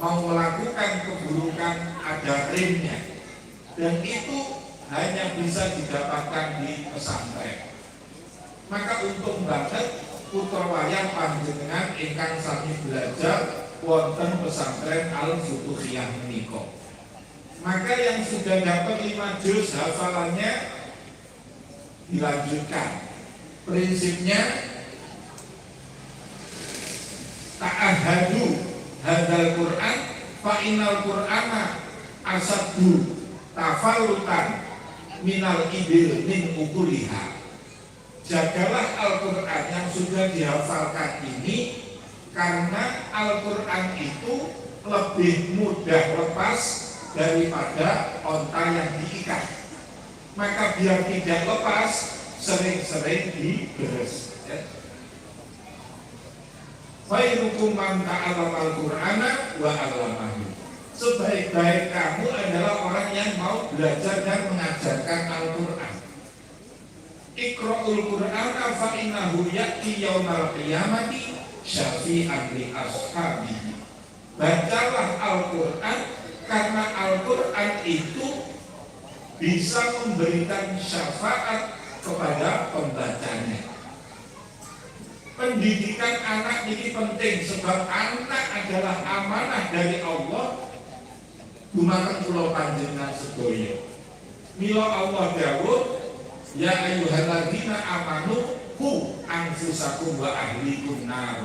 mau melakukan keburukan ada remnya, dan itu hanya bisa didapatkan di pesantren. Maka untung banget putra wayah panjenengan ingkang sami belajar wonten pesantren Al-Futuhiyah menika. Maka yang sudah dapat 5 juz hafalannya dilanjutkan. Prinsipnya ta'ahadu hadzal Qur'an fa innal Qur'ana asaddu tafallutan minal ibil min ukuliha. Jagalah Al-Qur'an yang sudah dihafalkan ini, karena Al-Qur'an itu lebih mudah lepas daripada onta yang diikat. Maka biar tidak lepas, sering-sering diberes. Khairukum man ta'allama al-Qur'ana wa 'allamahu. Sebaik-baik kamu adalah orang yang mau belajar dan mengajarkan Al-Qur'an. Iqra'ul Qur'ana fa innahu ya'ti yaumal qiyamati syafi'an li ashabihi. Bacalah Al-Qur'an karena Al-Qur'an itu bisa memberikan syafaat kepada pembacanya. Pendidikan anak ini penting sebab anak adalah amanah dari Allah dumateng kula panjenengan sedaya. Mila Allah dawuh, ya ayyuhalladzina amanu qu anfusakum wa ahlikum nar.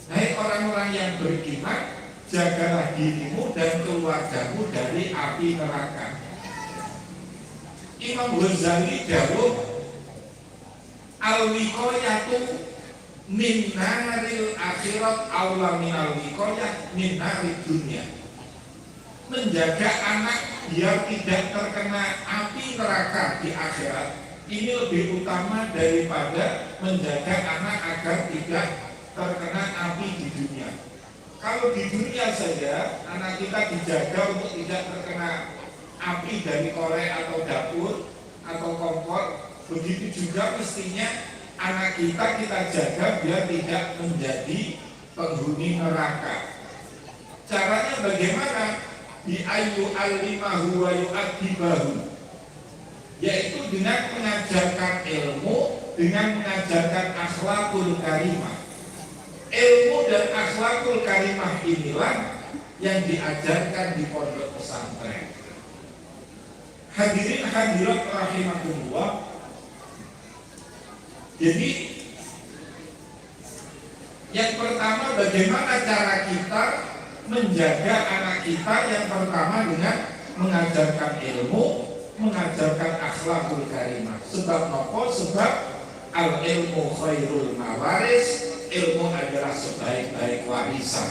Hai orang-orang yang beriman, jagalah dirimu dan keluargamu dari api neraka. Imam Ghazali dawuh, al-wiqayatu min naril akhirat aula minal wiqayah min narid dunya. Menjaga anak biar tidak terkena api neraka di akhirat ini lebih utama daripada menjaga anak agar tidak terkena api di dunia. Kalau di dunia saja anak kita dijaga untuk tidak terkena api dari korek atau dapur atau kompor, begitu juga mestinya anak kita jaga biar tidak menjadi penghuni neraka. Caranya bagaimana? Bi ayyu alimahu wa yu'adibahu, yaitu dengan mengajarkan ilmu, dengan mengajarkan akhlakul karimah. Ilmu dan akhlakul karimah inilah yang diajarkan di pondok pesantren. Hadirin hadirat rahimakumullah. Jadi yang pertama, bagaimana cara kita menjaga anak kita? Yang pertama dengan mengajarkan ilmu, mengajarkan akhlakul karimah. Sebab nopo? Sebab al ilmu khairul mawaris, ilmu adalah sebaik-baik warisan.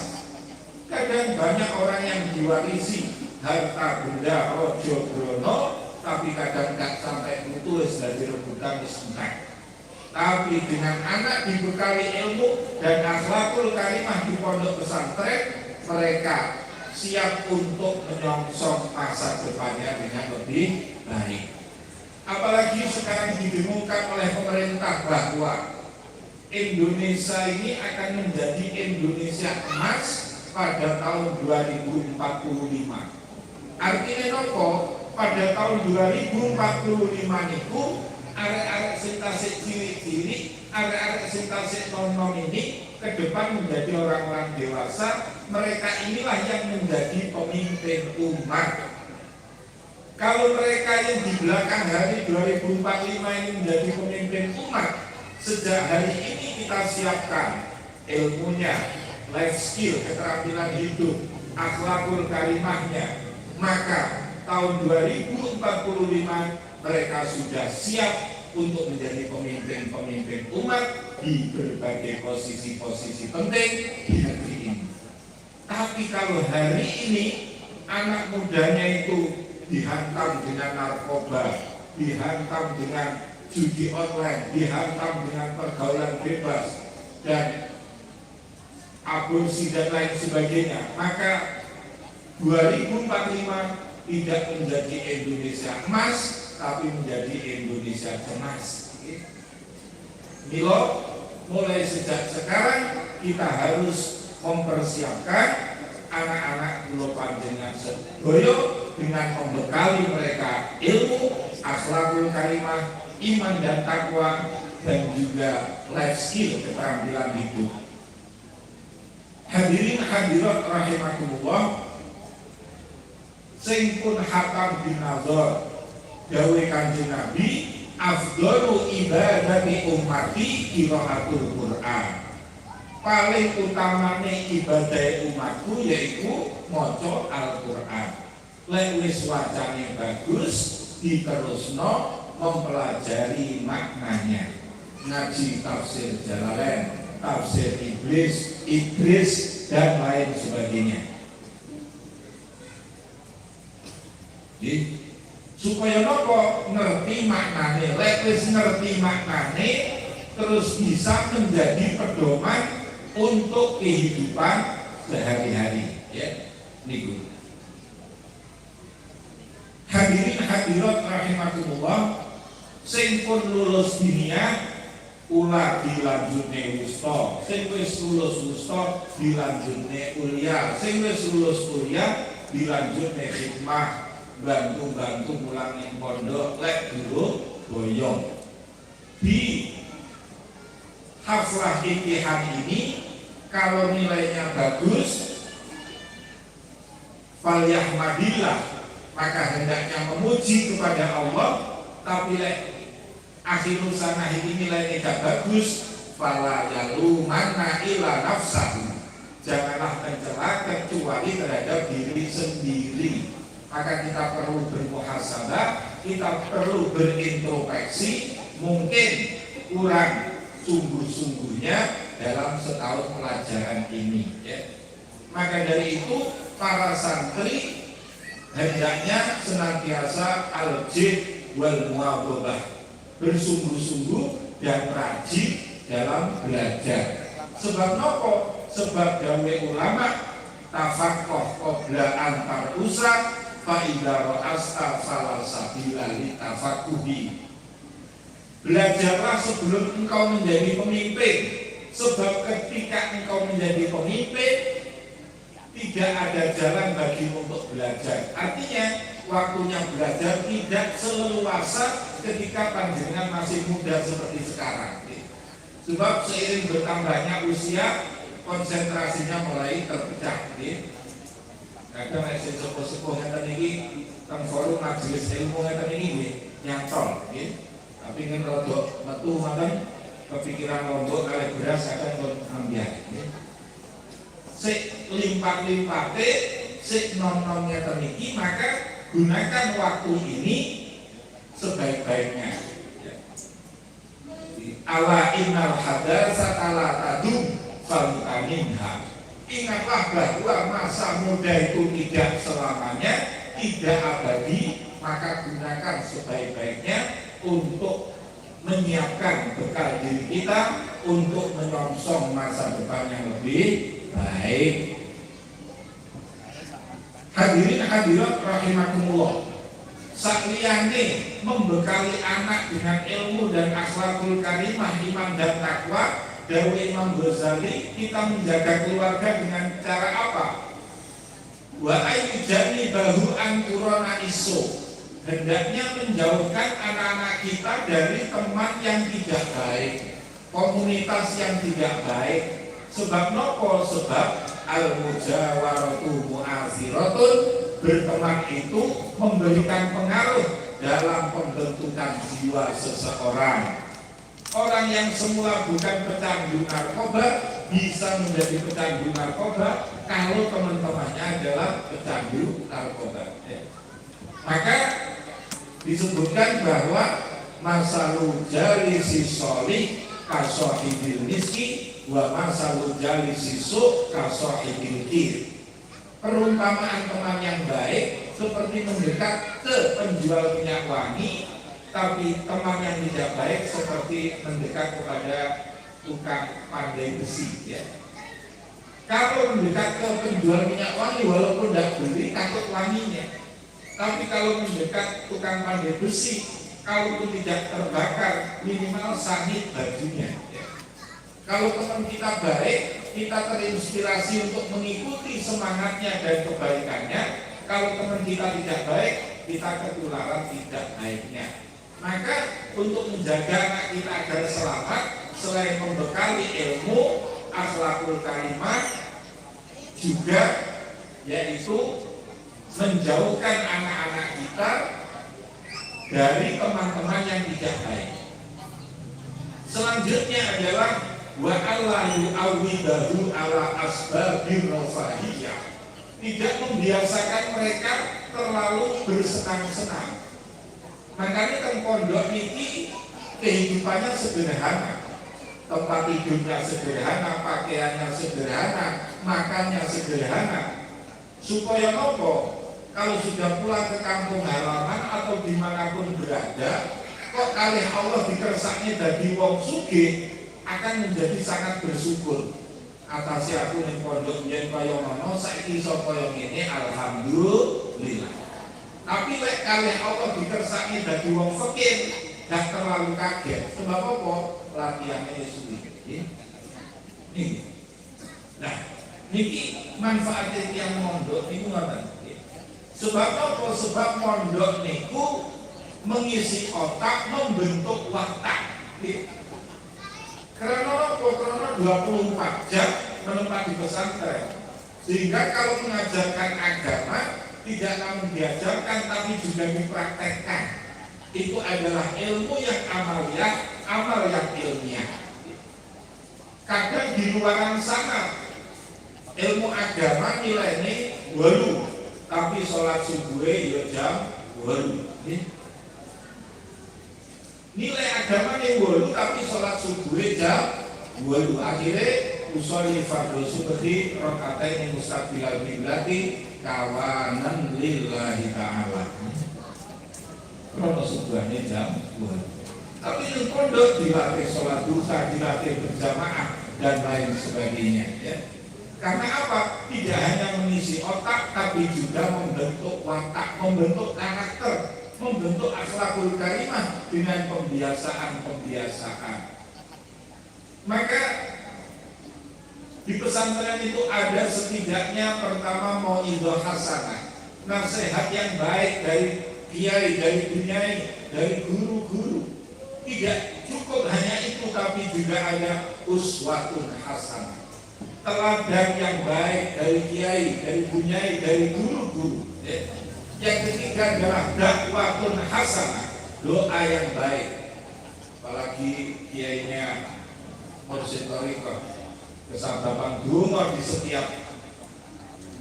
Kadang banyak orang yang diwarisi harta benda rojo brono, tapi kadang nggak sampai putus dari rebutan isengkang. Tapi dengan anak dibekali ilmu dan akhlakul karimah di pondok pesantren, mereka siap untuk menyongsong masa depannya dengan lebih baik. Apalagi sekarang didengarkan oleh pemerintah bahwa Indonesia ini akan menjadi Indonesia emas pada tahun 2045. Artinya nopo? Pada tahun 2045 itu arek-arek sing tasik cilik-cilik, arek-arek sing tasik nom-nom ini ke depan menjadi orang-orang dewasa. Mereka inilah yang menjadi pemimpin umat. Kalau mereka yang di belakang hari 2045 ini menjadi pemimpin umat, sejak hari ini kita siapkan ilmunya, life skill, keterampilan hidup, akhlakul karimahnya, maka tahun 2045 mereka sudah siap untuk menjadi pemimpin-pemimpin umat di berbagai posisi-posisi penting di negeri ini. Tapi kalau hari ini anak mudanya itu dihantam dengan narkoba, dihantam dengan judi online, dihantam dengan pergaulan bebas dan aborsi dan lain sebagainya, maka 2045 tidak menjadi Indonesia emas, tapi menjadi Indonesia cemas. Milo, mulai sejak sekarang kita harus mempersiapkan anak-anak pulau panjenengan sedoyo dengan membekali mereka ilmu, akhlakul karimah, iman dan takwa, dan juga life skill, keterampilan hidup. Hadirin hadirat rahimakumullah, sing pun hakam binazar dawe Kanjeng Nabi, afdalu ibadati ummati qiraatul Qur'an. Paling utamane ibadah umatku yaitu maca Al-Qur'an. Lek wis wacane bagus, diterusno mempelajari maknanya. Ngaji tafsir Jalalain, tafsir Idris dan lain sebagainya. Jadi, supaya nopo ngerti maknane, lek wis ngerti maknane terus bisa menjadi pedoman untuk kehidupan sehari-hari, ya. Niku. Hadirin hadirat rahimakumullah, sing pun lulus dunia ulah dilanjutne wusta, sing wis lulus wusta dilanjutne kuliah, sing wis lulus kuliah dilanjutne khidmah, bantu-bantu mulang ing pondok lek dulu boyong. Di haflah imtihan ini kalau nilainya bagus, falyahmadillah, maka hendaknya memuji kepada Allah. Tapi lek akhirul sanah ini nilainya tidak bagus, fala yalumanna ila nafsahu, janganlah mencela kecuali terhadap diri sendiri. Maka kita perlu bermuhasabah, kita perlu berintrospeksi, mungkin kurang sungguh-sungguhnya dalam setahun pelajaran ini, ya. Maka dari itu para santri hendaknya senantiasa al-jid wal muwadzabah, bersungguh-sungguh dan rajin dalam belajar. Sebab nopo? Sebab dawe ulama tafaqquh qabla antar usrak fa idza ra'asta fala sabila li tafaqquhi. Belajarlah sebelum engkau menjadi pemimpin, sebab ketika engkau menjadi pemimpin tidak ada jalan bagimu untuk belajar. Artinya waktunya belajar tidak seleluasa ketika panjenengan masih muda seperti sekarang. Sebab seiring bertambahnya usia, konsentrasinya mulai terpecah. Kadang nek sing sepuh-sepuh ngeten iki teng forum majelis ilmu ngeten iki nggih nyantol nggih. Tapi kan rada metu ngoten kepikiran lombok kalih beras akan pun ambiar nggih. Sik limpat-limpate sik nom-nom ngeten iki maka gunakan waktu ini sebaik-baiknya. Ala innal hadatsa la tadum faltaminha. Ingatlah bahwa masa muda itu tidak selamanya, tidak abadi, maka gunakan sebaik-baiknya untuk menyiapkan bekal diri kita untuk menyongsong masa depan yang lebih baik. Hadirin hadirat rahimakumullah. Sakliyane membekali anak dengan ilmu dan akhlakul karimah, iman dan takwa, dawuh Imam Ghazali, kita menjaga keluarga dengan cara apa? Wa ayyujani bahu anturona iso. Hendaknya menjauhkan anak-anak kita dari teman yang tidak baik, komunitas yang tidak baik. Sebab nopo? Sebab al-mujawaratu mu'aziratun, berteman itu memberikan pengaruh dalam pembentukan jiwa seseorang. Orang yang semula bukan pecandu narkoba bisa menjadi pecandu narkoba kalau teman-temannya adalah pecandu narkoba. Maka disebutkan bahwa masalul jalisi sholih kasohibil miski wa masalul jalisi su kasohibil kir. Perumpamaan teman yang baik seperti mendekat ke penjual minyak wangi, tapi teman yang tidak baik seperti mendekat kepada tukang pandai besi. Ya. Kalau mendekat ke penjual minyak wangi, walaupun tidak beli, takut wanginya. Tapi kalau mendekat tukang pandai besi, kalaupun tidak terbakar, minimal sangit bajunya. Ya. Kalau teman kita baik, kita terinspirasi untuk mengikuti semangatnya dan kebaikannya. Kalau teman kita tidak baik, kita ketularan tidak baiknya. Maka untuk menjaga anak kita agar selamat, selain membekali ilmu, akhlakul karimah, juga yaitu menjauhkan anak-anak kita dari teman-teman yang tidak baik. Selanjutnya adalah wa alla yu'awwidahu ala asbabir rafahiyah. Tidak membiasakan mereka terlalu bersenang-senang. Makanya kan pondok niki kehidupannya sederhana, tempat tidurnya sederhana, pakaiannya sederhana, makannya sederhana. Supaya nopo? Kalau sudah pulang ke kampung halaman atau dimanapun berada, kok kalih Allah dikersaknya dadi wong sugih, akan menjadi sangat bersyukur. Atasi aku ning pondok yen kaya ngono, saiki iso kaya ngene, alhamdulillah. Tapi lek kalih Allah dikersakne dadi wong fakir, gak terlalu kaget. Sebab apa? Latihannya suwi. Niki. Nah, niki manfaatnya yang mondok niku ngoten. Sebab apa? Sebab mondok niku mengisi otak, membentuk watak. Karena apa? Karena 24 jam menempat di pesantren. Sehingga kalau mengajarkan agama tidak namun diajarkan tapi juga dipraktekkan. Itu adalah ilmu yang amaliyah, amal yang ilmiah. Kadang di luaran sana ilmu agama nilainya 8, tapi sholat subuh ya jam 8. Nilai agama nih 8, tapi sholat subuh jam 8. Akhirnya usolli fardhu subhi rakaatain mustaqbilal qiblati kawanan lillahi ta'ala. Kalau subuhnya jam 2. Tapi di pondok dilatih sholat duha, dilatih berjamaah dan lain sebagainya. Ya. Karena apa? Tidak hanya mengisi otak, tapi juga membentuk watak, membentuk karakter, membentuk akhlakul karimah dengan pembiasaan-pembiasaan. Maka di pesantren itu ada setidaknya pertama mau'idhah hasanah, nasihat yang baik dari kiai, dari bunyai, dari guru-guru. Tidak cukup hanya itu, tapi juga ada uswatun hasanah. teladan yang baik dari kiai, dari bunyai, dari guru-guru. Yang ketiga adalah dakwatun hasanah, doa yang baik. Apalagi kiainya mursyid thariqah, kesababan donga di setiap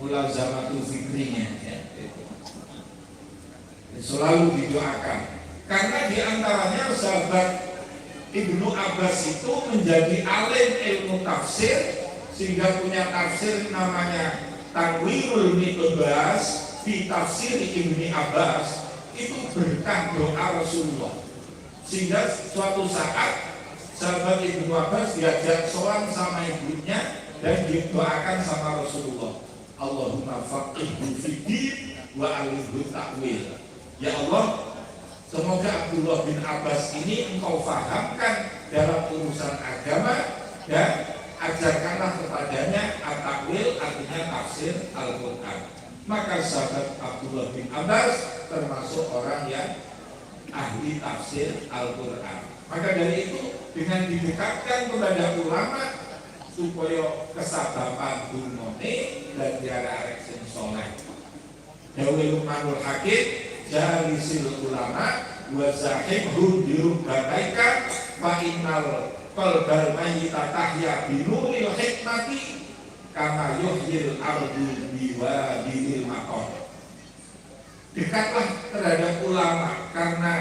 mulazamatul fikrinya, selalu didoakan. Karena diantaranya sahabat Ibnu Abbas itu menjadi alim ilmu tafsir, sehingga punya tafsir namanya Tanwirul Miqbas fi Tafsir Ibnu Abbas. Itu berkah doa Rasulullah, sehingga suatu saat sahabat Ibnu Abbas diajak sowan sama ibunya dan didoakan sama Rasulullah, Allahumma faqihhu fiddin wa alimhu ta'wil. Ya Allah, semoga Abdullah bin Abbas ini engkau fahamkan dalam urusan agama dan ajarkanlah kepadanya at-ta'wil, artinya tafsir Al-Quran. Maka sahabat Abdullah bin Abbas termasuk orang yang ahli tafsir Al-Quran. Maka dari itu dengan didekatkan kepada ulama supaya kesababan dumone dan diarek sing saleh. Dawe Luqmanul Hakim, jalisil ulama wa zahibhum birubataika fa innal qalbal mayyita tahya binuril hikmati kama yuhyil ardu biwadil maqam. Dekatlah terhadap ulama, karena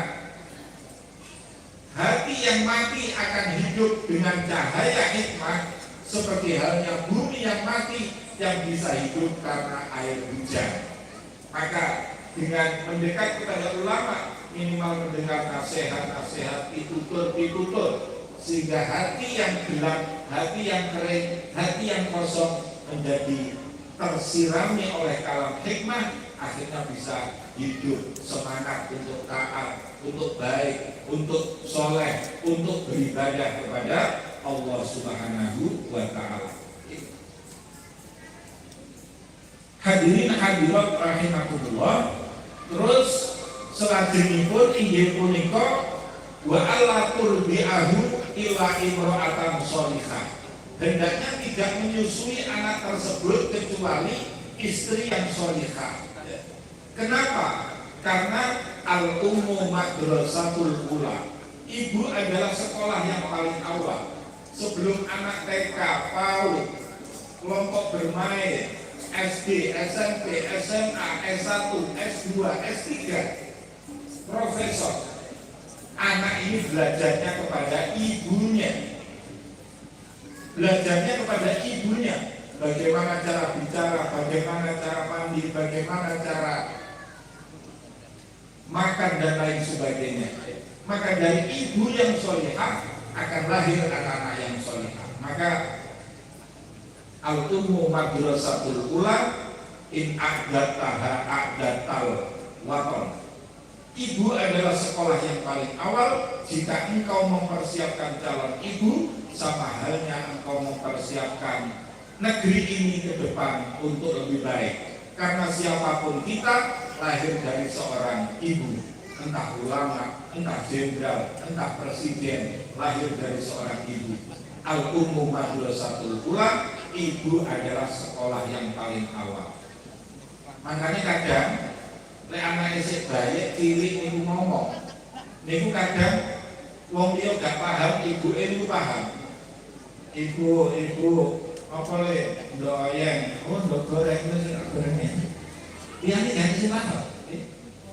hati yang mati akan hidup dengan cahaya hikmah, seperti halnya bumi yang mati yang bisa hidup karena air hujan. Maka dengan mendekat kepada ulama, minimal mendengar nasihat-nasihat, ditutur, sehingga hati yang gelap, hati yang kering, hati yang kosong menjadi tersirami oleh kalam hikmah, akhirnya bisa hidup semangat untuk taat, untuk baik, untuk soleh, untuk beribadah kepada Allah Subhanahu wa Ta'ala. Hadirin hadirat rahimakumullah. Terus selajengipun inggih punika wa alla turbi'ahu illa imra'atan sholihah. Hendaknya tidak menyusui anak tersebut kecuali istri yang sholihah. Kenapa? Karena al-ummu madrasatul ula. Ibu adalah sekolah yang paling awal. Sebelum anak TK, PAUD, kelompok bermain, SD, SMP, SMA, S1, S2, S3, profesor, anak ini belajarnya kepada ibunya. Belajarnya kepada ibunya. Bagaimana cara bicara, bagaimana cara mandi, bagaimana cara makan dan lain sebagainya. Maka dari ibu yang sholihah akan lahir anak-anak yang sholihah. Maka al-ummu madrasatul ula in a'dataha a'datal waton. Ibu adalah sekolah yang paling awal. Jika engkau mempersiapkan calon ibu, sama halnya engkau mempersiapkan negeri ini ke depan untuk lebih baik. Karena siapapun kita lahir dari seorang ibu, entah ulama, entah jenderal, entah presiden, lahir dari seorang ibu. Al-ummu madrasatul ula, ibu adalah sekolah yang paling awal. Makanya kadang lek anak isih bayi cilik niku ngomong, niku kadang wong liya gak paham, ibu niku paham. Ibu apa le doyeng, ndok goreng itu gorengnya. Dia ini gak sih paham.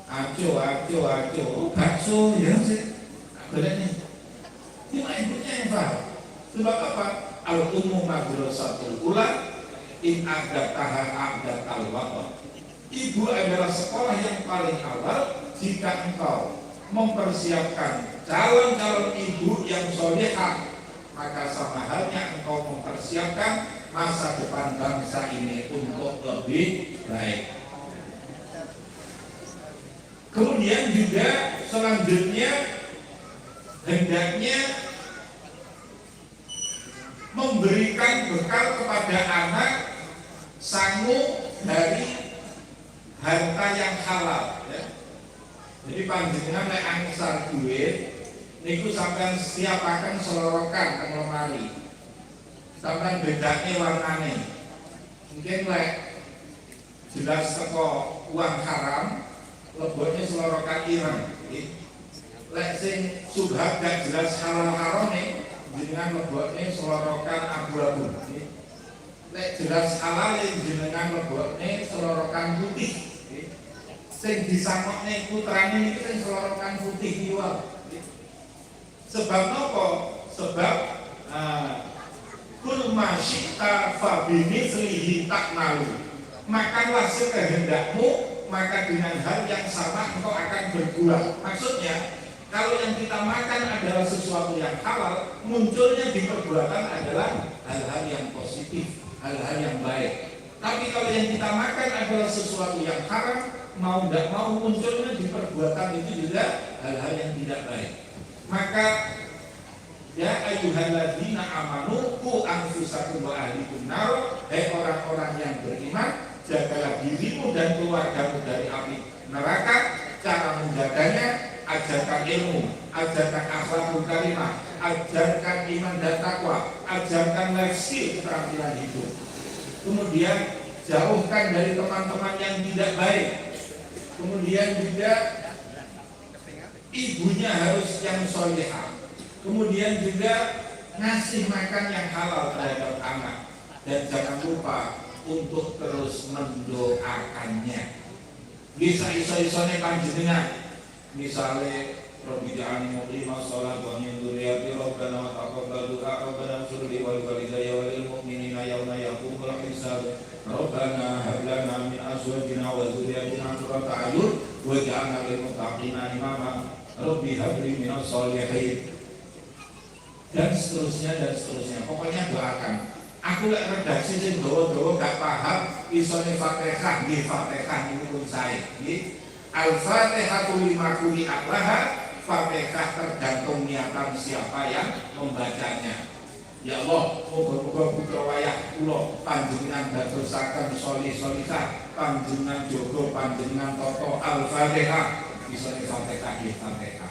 Aco, bakso ya sih gorengnya. Cuma ibunya yang paham. Sebab apa? Al-ummu madrasatul ula in a'dataha a'datal waton. Ibu adalah sekolah yang paling awal. Jika engkau mempersiapkan calon-calon ibu yang sholihah, maka sama halnya engkau mempersiapkan masa depan bangsa ini untuk lebih baik. Kemudian juga selanjutnya hendaknya memberikan bekal kepada anak sangu dari harta yang halal, ya. Jadi panjenengan nek angsal duit niku sampean siapaken selorokan teng lemari. sampeyan bedane warnane. Mungkin lek jelas teko uang haram, leboknya selorokan ireng. Lek sing subhat gak jelas halal harame, jenengan leboknya selorokan abu-abu. Lek jelas halal jenengan leboknya selorokan putih. Sing disangokne putrane iki sing selorokan putih liwat. Sebab napa? Sebab kul masyita fa bimithlihi takmalu. Makanlah sekehendakmu, maka dengan hal yang sama engkau akan berbuah. Maksudnya, kalau yang kita makan adalah sesuatu yang halal, munculnya di perbuatan adalah hal-hal yang positif, hal-hal yang baik. Tapi kalau yang kita makan adalah sesuatu yang haram, mau tidak mau munculnya di perbuatan itu juga hal-hal yang tidak baik. Maka ya ayyuhalladzina amanu qu anfusakum wa ahlikum nar, hai orang-orang yang beriman, jagalah dirimu dan keluargamu dari api neraka. Cara menjaganya, ajarkan ilmu, ajarkan akhlakul karimah, ajarkan iman dan takwa, ajarkan life skill, keterampilan hidup. Kemudian jauhkan dari teman-teman yang tidak baik. Kemudian juga ibunya harus yang solehah. Kemudian juga ngasih makan yang halal terhadap anak. Dan jangan lupa untuk terus mendoakannya. Bisa iso-isone panjenengan. Misalnya Rabbi ja'alni muqima shalah wa min dzurriyyati rabbana wa taqabbal du'a rabbana ighfir li wa liwalidayya wa lil mu'minina yawma yaqumul hisab. Rabbana hab lana min azwajina wa dzurriyyatina qurrata a'yun waj'alna lil muttaqina imama. Rabbi hab li minas shalihin. Dan seterusnya. Pokoknya doakan. Aku lek redaksi sing dawa-dawa gak paham, isone Fatihah nggih Fatihah niku pun sae. Nggih. Al-Fatihatu lima quri'at laha. Fatihah tergantung niatan siapa yang membacanya. Ya Allah, moga-moga putra wayah kula panjenengan dadosaken sholih-sholihah, panjenengan jogo, panjenengan toto Al-Fatihah. Isone Fatihah nggih Fatihah.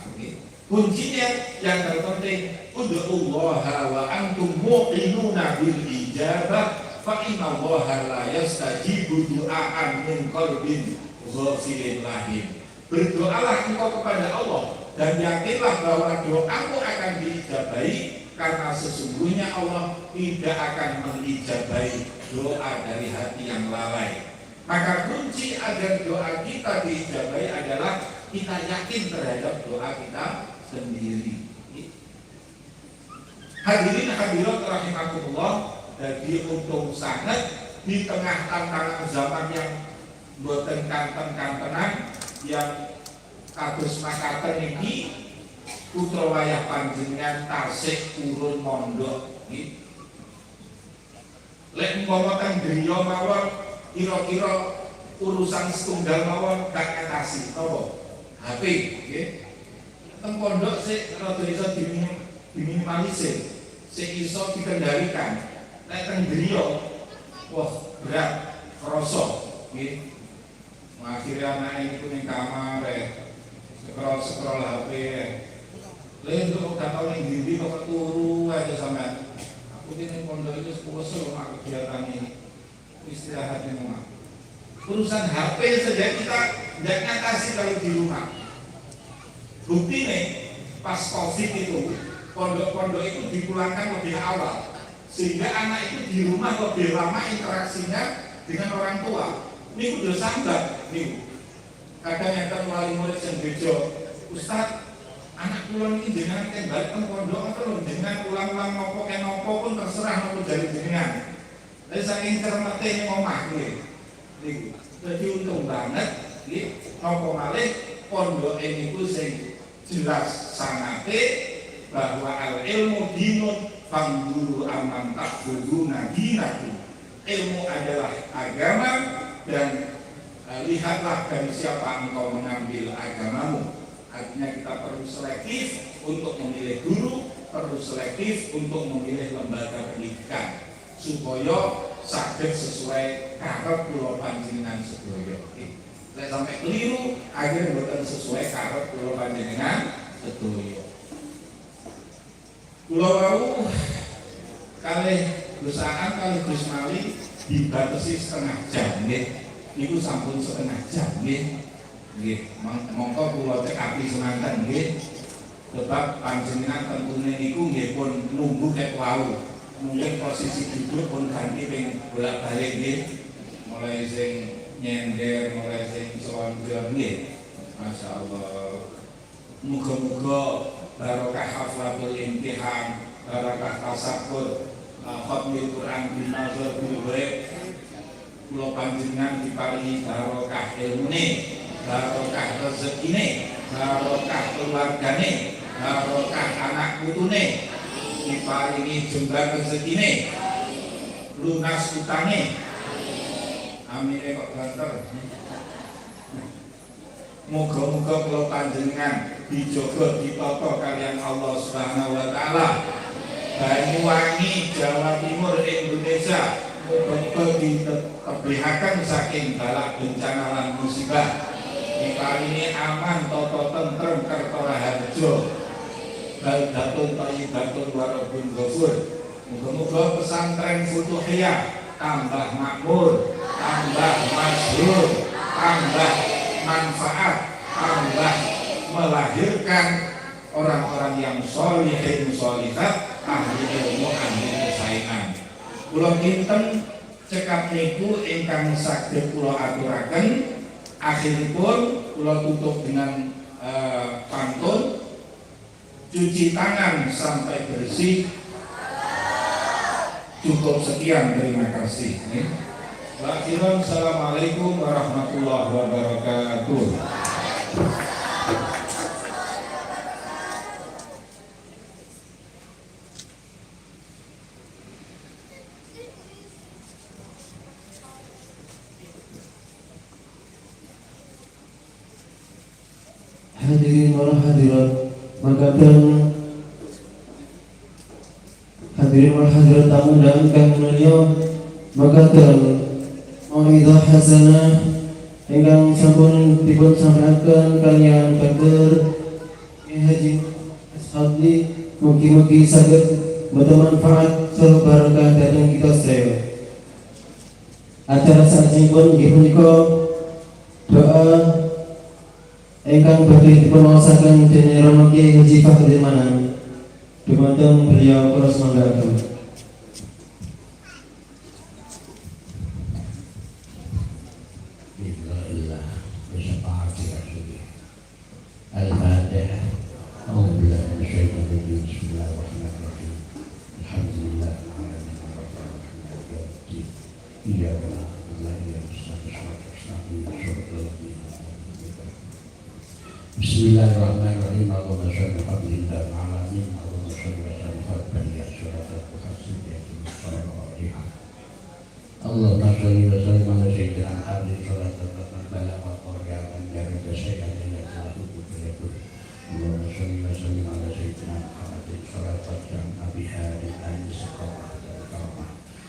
Kuncinya yang terpenting, ud'ullaha wa antum muqinuna bil ijabah fa innallaha la yastajibu du'aan min qalbin ghafilin lahim. Berdoalah engkau kepada Allah dan yakinlah bahwa doamu akan diijabahi, karena sesungguhnya Allah tidak akan mengijabahi doa dari hati yang lalai. Maka kunci agar doa kita diijabahi adalah kita yakin terhadap doa kita sendiri. Hadirin hadirat rahimakumullah, jadi untung sangat di tengah tantangan zaman yang boten kanten-kantenan yang kados makaten iki, putra wayah panjenengan tasik urun mondok iki. Lek umpama teng griya mawon kira-kira urusan setunggal mawon gak ngatasi apa? HP nggih. Teng pondok sik rada iso diminimalisir, sik iso dikendalikan. Nek teng griya wah berat krasa nggih. Akhirnya anak itu ning kamar scroll HP. Lain tuh gak tau ning ndi kok turu aja sampean. Aku ning pondok itu sepuluh aku kegiatan ini. Istirahat di rumah. Urusan HP saja kita tidak ngatasi kalau di rumah. Bukti nih, pas COVID itu pondok-pondok itu dipulangkan lebih awal, sehingga anak itu di rumah lebih lama interaksinya dengan orang tua. Ini udah sambat nih. Kadang yang wali murid yang bejo, Ustaz, anak pulang ini dengan tembak pondok atau dengan ulang-ulang nopo pun terserah nopo jadi jenengan. Tapi saking cermete ini ngomah nih. Jadi untung banget, nopo malih pondok ini ku sing jelas sanate bahwa al ilmu dinun fangduru aman takbuduna dinaku. Ilmu adalah agama dan lihatlah dari siapa engkau mengambil agamamu. Artinya kita perlu selektif untuk memilih guru, perlu selektif untuk memilih lembaga pendidikan supaya saged sesuai karep kula panjenengan sedaya. Lek sampai keliru, akhirnya bukan sesuai karep kula panjenengan sedaya. Kula wau kalih Usahaan kali Gus Mali dibatasi setengah jam nggih. Niku sampun setengah jam nggih. Nggih, monggo kula cek api semanten nggih. Sebab panjenengan tentune niku nggih pun nunggu ket wau. Mungkin posisi duduk pun ganti ping bolak-balik nggih. Mulai sing nyender, mulai sing sowan nggih. Masyaallah. Muga-muga barokah haflatul imtihan, barokah tasabur, khatmil Quran bin nazar bil ghaib. Kula panjenengan diparingi barokah ilmune, barokah rezekine, barokah keluargane, barokah anak putune, diparingi jembar rezekine, lunas utane. Amin kok banter. Moga-moga kula panjenengan dijogo ditata kalian Allah Subhanahu wa taala. Banyuwangi, Jawa Timur, Indonesia muga-muga ditebihaken saking balak bencana lan musibah. Diparingi aman, tata tentrem kerta raharja. Baldatun thayyibatun wa rabbun ghafur. Muga-muga pesantren Futuhiyah tambah makmur, tambah masyhur, tambah manfaat, tambah melahirkan orang-orang yang sholihin sholihat, ahli ilmu, ahli kesayangan. Kula kinten cekap niku ingkang saged kula aturaken. Akhiripun kula tutup dengan pantun, cuci tangan sampai bersih. Cukup sekian, terima kasih. Assalamualaikum warahmatullahi wabarakatuh. Hadirin wal hadirat, makaten hadirin wal hadirat tamu dan kang mulia, makaten mau'izah hasanah ingkang sampun dipun sampaikan kalian Kader Haji Ashabli, mugi-mugi saged bermanfaat sareng barokah dhateng kita sedaya. Acara sakjroning nggih punika doa ingkang badhe dipunwaosaken dening Romo Kiai Haji Fakhrul Manan. Dumateng beliau terus manggaken. Al-Fatihah. Alhamdulillah, bismillahirrahmanirrahim. Alhamdulillah, bismillahirrahmanirrahim. Allahumma sholli ala sayyidina alamin. Allahumma sholli ala sayyidina Allahumma sholli wa sallim ala sayyidina Muhammad sallallahu alaihi wa Allahumma sholli wa sallim ala sayyidina Muhammad sallallahu alaihi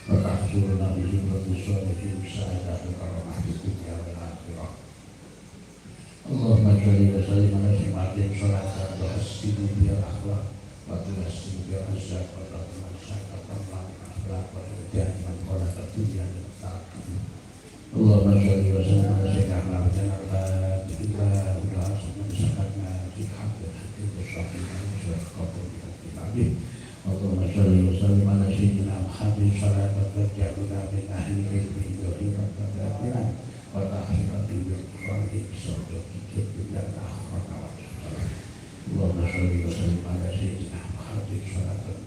wa tahsurna bihi wa bisawfihi sa'adatul karamah di dunya wal akhirah. Allahumma sholli wa sallim ala sayyidina salatan tuhsinu bil akhlaq wa tuhsinu bil azab wa tuhsinu bil akhlaq wa tuhsinu man khalaqa dunya wa ta'ala. Allahumma sholli wa sallim ala sayyidina Muhammad al-Fatihah wa asma sakatna fi haqqi Allahumma sholli wa sallim ala sayyidina Muhammad sallallahu alaihi wa sallam min ahli ilmi wa ta'ala Allahumma sholli wa sallim ala sayyidina Muhammad sallallahu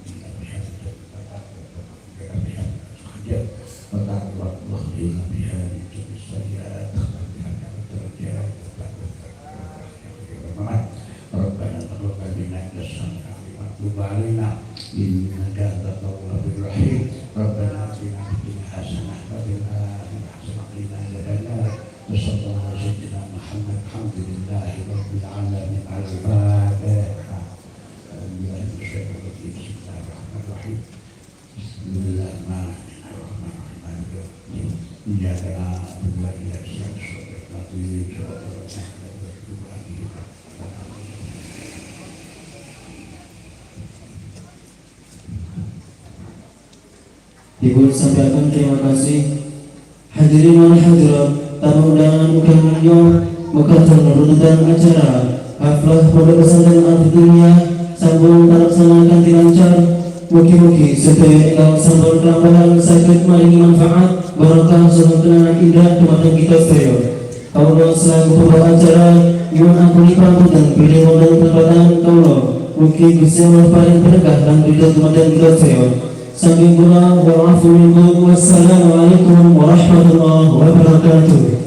Rabbana innaka antat tawwabur rahim. Rabbana atina fid dunya hasanah wa fil akhirati hasanah wa qina adzabannar. Sallallahu ala sayyidina Muhammad. Alhamdulillahi rabbil alamin. Al-Fatihah. Bismillahirrahmanirrahim. Bismillahirrahmanirrahim. Iyyaka na'budu wa iyyaka nasta'in. Ibu sampaikan terima kasih. Hadirin wal hadirat, tamu undangan muka tuntutan acara haflah pondok pesantren Al-Hidayah sambung terlaksanakan lancar. Mugi-mugi sedaya ingkang sampun tambahan saged maringi manfaat barokah saha kenangan indah dumateng kita sedaya. Kawula selaku pembawa acara nyuwun ampun pangapunten bilih wonten tempatan kawula. Mugi Gusti Allah paring berkah lan ridho dumateng kita sedaya. Saking kula wal afu minkum wassalamualaikum warahmatullahi wabarakatuh.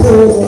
Thank you.